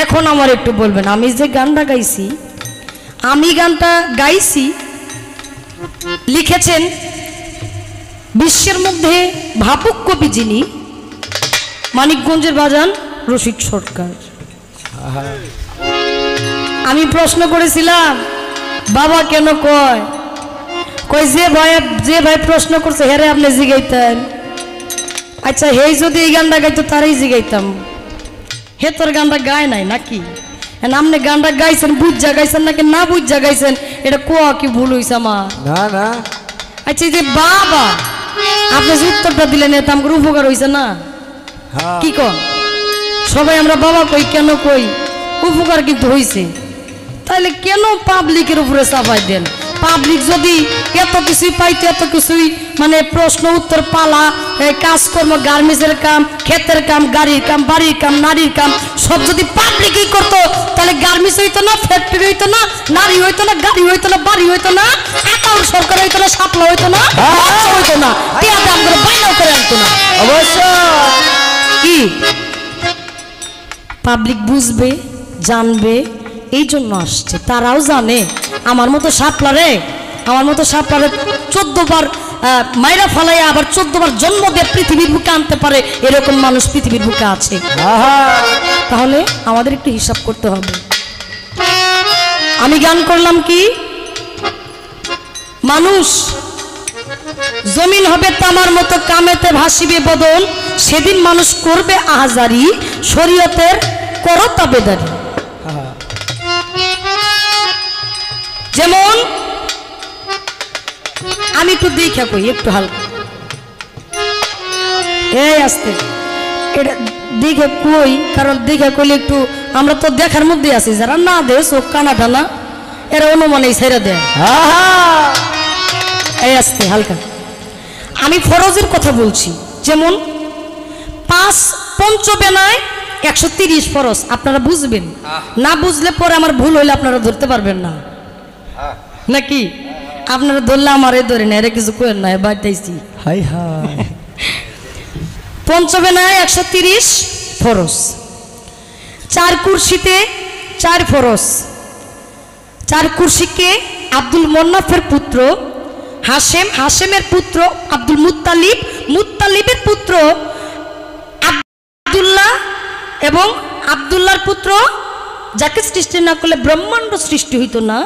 এখন আমার একটু বলবেন আমি যে গানটা গাইছি আমি গানটা গাইছি লিখেছেন বিশ্বের মধ্যে ভাবুক কবি যিনি মানিকগঞ্জের বাজান রসিক সরকার আমি প্রশ্ন করেছিলাম বাবা কেন কয় কই যে ভাই প্রশ্ন করছে হেরে আপনি জিগাইতেন আচ্ছা হেই যদি এই গানটা গাইতো তারই জিগাইতাম হে তোর গানটা গায় নাই নাকি আপনি গানটা গাইছেন বুঝা গাইছেন নাকি না বুঝা গাইছেন এটা কোয়া কি ভুল হইছে আমার? না না আচ্ছা এই যে বাবা আপনি যে উত্তরটা দিলেন এতে আমার উপকার হইছে না? হ্যাঁ কি কন সবাই আমরা বাবা কই কেন কই উপকার কিন্তু হইছে, তাহলে কেন পাবলিকের উপরে চাপাই দেন? পাবলিক যদি এত কিছুই পাইতো, এত কিছুই মানে প্রশ্ন উত্তর পালা, কাজকর্ম, গার্মেন্টসের কাম, ক্ষেতের কাম, গাড়ির কাম, বাড়ির কাম, নারীর কাম সব যদি পাবলিকই করতো তাহলে গার্মেন্টস হইতো না, ফ্যাক্টরি হইতো না, নারী হইতো না, গাড়ি হইতো না, বাড়ি হইতো না, একাউন্ট সরকার হইতো না, সাপলা হইতো না, হইতো না, টিয়া দাম করে বাইনাও করে আনতো না। অবশ্য কি পাবলিক বুঝবে জানবে এই জন্য আসছে, তারাও জানে আমার মতো সাপলারে 14 বার মাইরা ফালাইয়া আবার 14 বার জন্ম দিয়ে পৃথিবীর বুকে আনতে পারে এরকম মানুষ পৃথিবীর বুকে আছে। তাহলে আমাদের একটু হিসাব করতে হবে। আমি গান করলাম কি মানুষ জমিন হবে তামার মতো কামেতে ভাসিবে বদল, সেদিন মানুষ করবে আহাজারি শরীয়তের করো তাবেদারি। যেমন আমি একটু দেখা কই একটু হালকা এই আসতে এটা দেখে কই, কারণ দেখে কইলে একটু আমরা তো দেখার মধ্যে আছি, যারা না দেয় চোখ কানা টানা এরা অনুমানেই ছেড়ে দেয়। এই আসতে হালকা আমি ফরজের কথা বলছি। যেমন 5 পঞ্চবেলায় 130 ফরজ, আপনারা বুঝবেন, না বুঝলে পরে আমার ভুল হইলে আপনারা ধরতে পারবেন না নাকি? আপনারা ধরলে আমারে ধরে না, এরা কিছু করেন না, বাড়তেছি। হাই হাই পঞ্চবেলায় 130 ফরজ, 4 কুরসিতে 4 ফরজ। 4 কুরসিকে আব্দুল মন্নাফের পুত্র হাশেম, হাশেমের পুত্র আব্দুল মুত্তালিব, মুত্তালিবের পুত্র আব্দুল্লাহ এবং আব্দুল্লাহর পুত্র, যাকে সৃষ্টি না করলে ব্রহ্মাণ্ড সৃষ্টি হইতো না,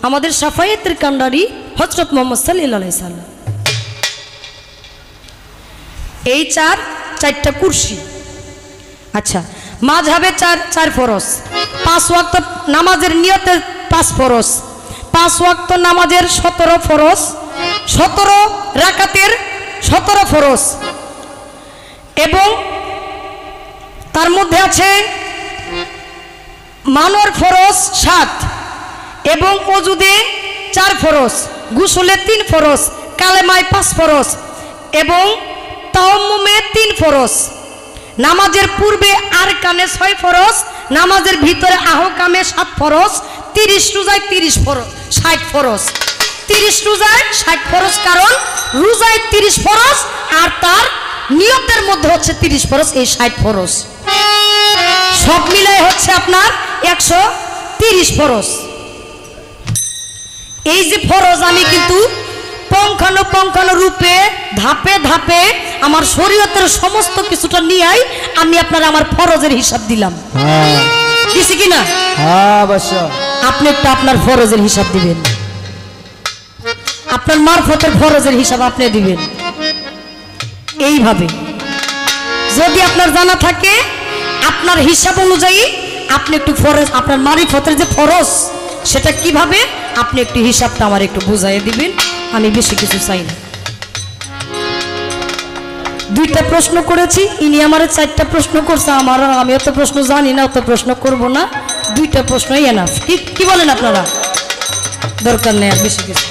আমাদের সাফায়েতের কান্ডারি হযরত মুহাম্মদ সাল্লাল্লাহু আলাইহি সাল্লাম। এই 4টা কুরসি। আচ্ছা মাযহাবে 4 ফরজ, 5 ওয়াক্ত নামাজের নিয়তে 5 ফরজ, 5 ওয়াক্ত নামাজের 17 ফরজ, 17 রাকাতের 17 ফরজ, এবং তার মধ্যে আছে মানোর ফরজ 7, এবং ওজুদে 4 ফরজ, গোসলে 3 ফরজ, কালেমায় 5 ফরজ এবং তায়াম্মুমে 3 ফরজ। নামাজের পূর্বে আরকানে 6 ফরজ, নামাজের ভিতরে আহকামে 7 ফরজ, 30 রোজায় 30 ফরজ, 60 ফরজ। 30 রোজায় 60 ফরজ, কারণ রোজায় 30 ফরজ আর তার নিয়তের মধ্যে হচ্ছে 30 ফরজ, এই 60 ফরজ সব মিলাই হচ্ছে আপনার 130 ফরজ। এই যে ফরজ আমি কিন্তু পঙ্খানো রূপে ধাপে ধাপে আমার শরীয়তের সমস্ত কিছুটা নিয়েই আমি আপনার আমার ফরজের হিসাব দিলাম। দিছি কিনা? অবশ্য আপনি একটা আপনার ফরজের হিসাব দিবেন, আপনার মারফতের ফরজের হিসাব আপনি দিবেন। এইভাবে যদি আপনার জানা থাকে আপনার হিসাব অনুযায়ী আপনি একটু ফরজ, আপনার মারিফতের যে ফরজ সেটা কিভাবে আপনি একটু হিসাবটা আমার একটু বুঝাইয়ে দিবেন, আমি বেশি কিছু চাই না। 2টা প্রশ্ন করেছি, ইনি আমার 4টা প্রশ্ন করছে, আমি অত প্রশ্ন জানি না, অত প্রশ্ন করব না, 2টা প্রশ্নই এনাফ। কি বলেন আপনারা? দরকার নেই আর বেশি কিছু।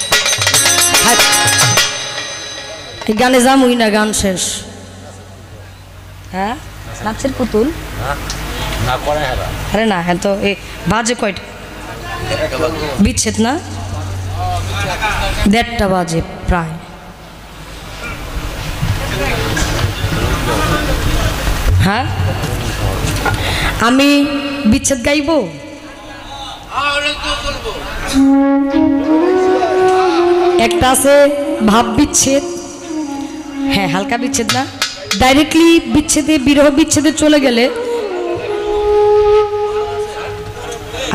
এই গানে যামই না, গান শেষ। হ্যাঁ নাচের পুতুল না করে আরে না, হ্যাঁ তো এই বাজে কয়টা? বিচ্ছেদ না 1:30 বাজে প্রায়। হ্যাঁ আমি বিচ্ছেদ গাইব? একটা আছে ভাব বিচ্ছেদ, হ্যাঁ হালকা বিচ্ছেদ না, ডাইরেক্টলি বিচ্ছেদে বিরহ বিচ্ছেদে চলে গেলে।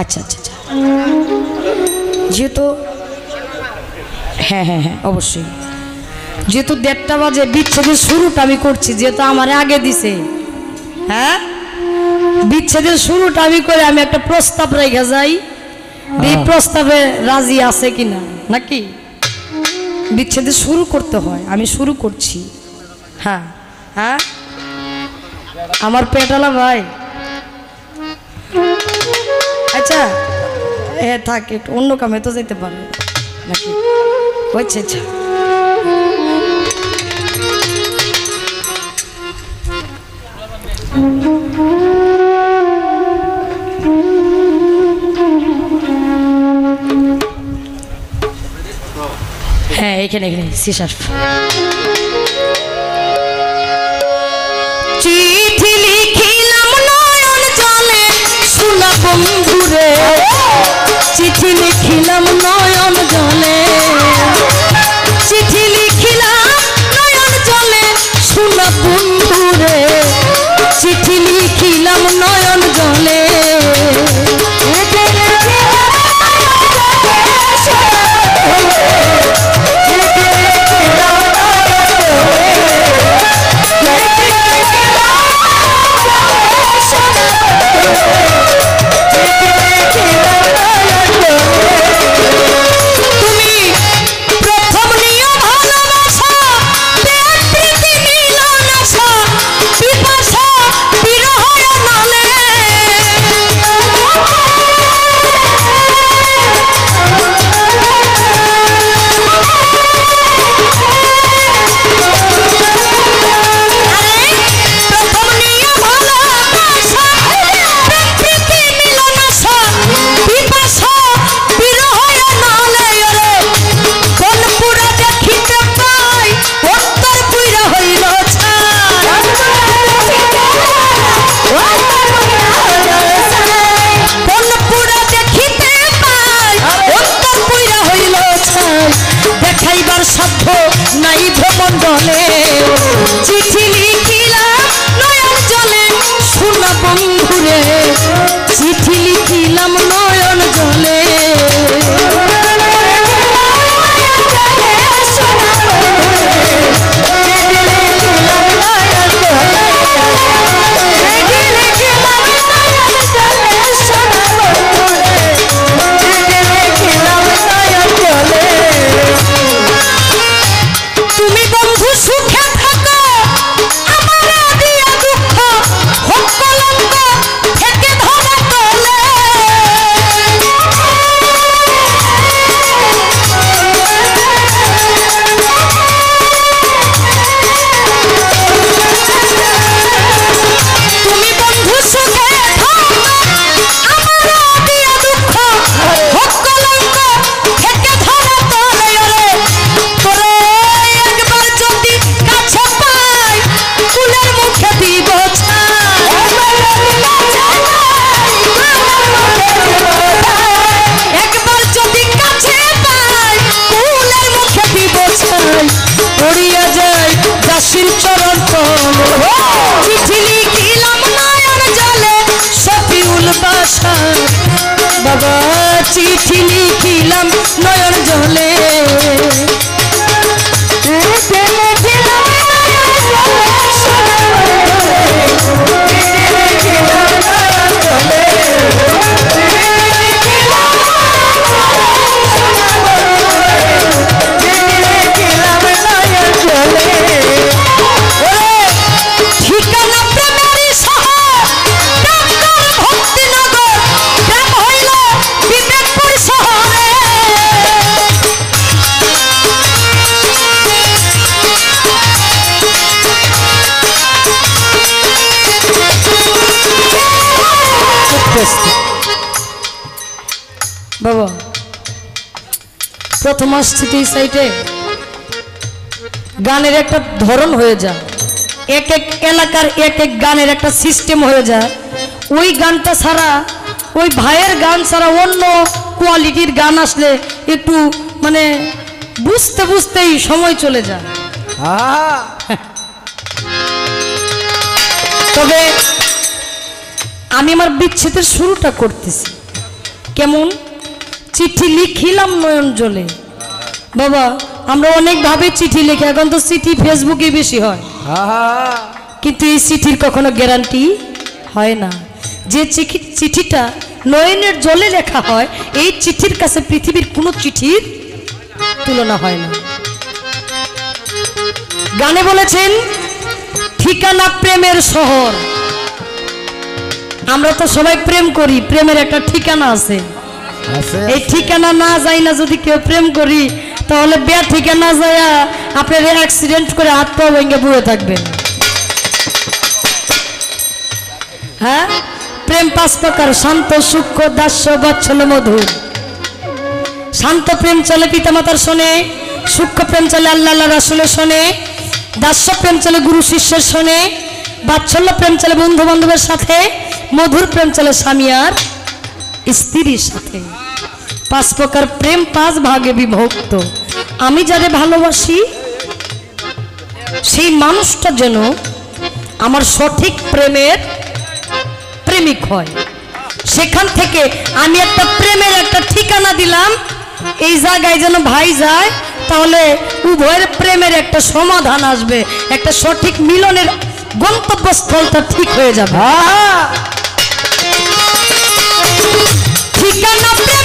আচ্ছা আচ্ছা আচ্ছা, যেহেতু হ্যাঁ হ্যাঁ হ্যাঁ অবশ্যই, যেহেতু 1:30 বাজে বিচ্ছেদের শুরুটা আমি করছি, যেহেতু আমার আগে দিছে, হ্যাঁ বিচ্ছেদের শুরুটা আমি করে আমি একটা প্রস্তাব রেখে যাই, এই প্রস্তাবে রাজি আছে কিনা, নাকি বিচ্ছেদের শুরু করতে হয়। আমি শুরু করছি। হ্যাঁ হ্যাঁ, আমার পেটালা ভাই, আচ্ছা হ্যাঁ থাক, একটু অন্য কামে তো যেতে পারে নাকি? আচ্ছা আচ্ছা, হ্যাঁ এখানে এখানে সিসার চিঠি লিখিলাম নয়ন জলে শোনা বন্ধুরে, চিঠি লিখিলাম নয়ন জলে, চিঠি লিখিলাম নয়ন জলে শোনা বন্ধুরে, চিঠি লিখিলাম নয়ন জলে, সাধ্য নাই ভ্রমণ্ডলে, চিঠি লিখিলাম নয়ন জলে শোনা বন্ধুরে, চিঠি লিখিলাম নয়ন জলে, চরণ তলে, চিঠি লিখিলাম নয়ন জলে শফিউল বাসার বাবা, চিঠি লিখিলাম নয়ন জলে, বাবা প্রথম আসছে এই সাইটে গানের একটা ধরন হয়ে যায়, এক এক এলাকার এক এক গানের একটা সিস্টেম হয়ে যায়। ওই গানটা ছাড়া, ওই ভাইয়ের গান ছাড়া অন্য কোয়ালিটির গান আসলে একটু মানে বুঝতে বুঝতেই সময় চলে যায়। তবে আমি আমার বিচ্ছেদের শুরুটা করতেছি কেমন, চিঠি লিখিলাম নয়ন জলে। বাবা আমরা অনেকভাবে চিঠি লিখি, এখন তো চিঠি ফেসবুকে বেশি হয়, কিন্তু এই চিঠির কখনো গ্যারান্টি হয় না। যে চিঠিটা নয়নের জলে লেখা হয়, এই চিঠির কাছে পৃথিবীর কোনো চিঠির তুলনা হয় না। গানে বলেছেন ঠিকানা প্রেমের শহর। আমরা তো সবাই প্রেম করি, প্রেমের একটা ঠিকানা আছে। এই ঠিকানা না যাই না যদি কেউ প্রেম করি, তাহলে বে ঠিকানা যায় আপনার অ্যাক্সিডেন্ট করে হাত পা ভেঙে বুড়ে থাকবেন। হ্যাঁ, প্রেম 5 প্রকার: শান্ত, সূক্ষ্ম, দাস্য, বাৎসল্য, মধুর। শান্ত প্রেম চলে পিতামাতার শোনে, সূক্ষ্ম প্রেম চলে আল্লাহ রাসূলের শোনে, দাস্য প্রেম চলে গুরু শিষ্যের শোনে, বাৎসল্য প্রেম চলে বন্ধু বান্ধবের সাথে, মধুর প্রেম চলে স্বামী আর স্ত্রীর সাথে। 5 প্রকার প্রেম 5 ভাগে বিভক্ত। আমি যারে ভালোবাসি সেই মানুষটা যেন আমার সঠিক প্রেমের প্রেমিক হয়। সেখান থেকে আমি একটা প্রেমের একটা ঠিকানা দিলাম, এই জায়গায় যেন ভাই যায়, তাহলে উভয়ের প্রেমের একটা সমাধান আসবে, একটা সঠিক মিলনের গন্তব্যস্থলটা ঠিক হয়ে যাবে। ঠিকানা প্রেম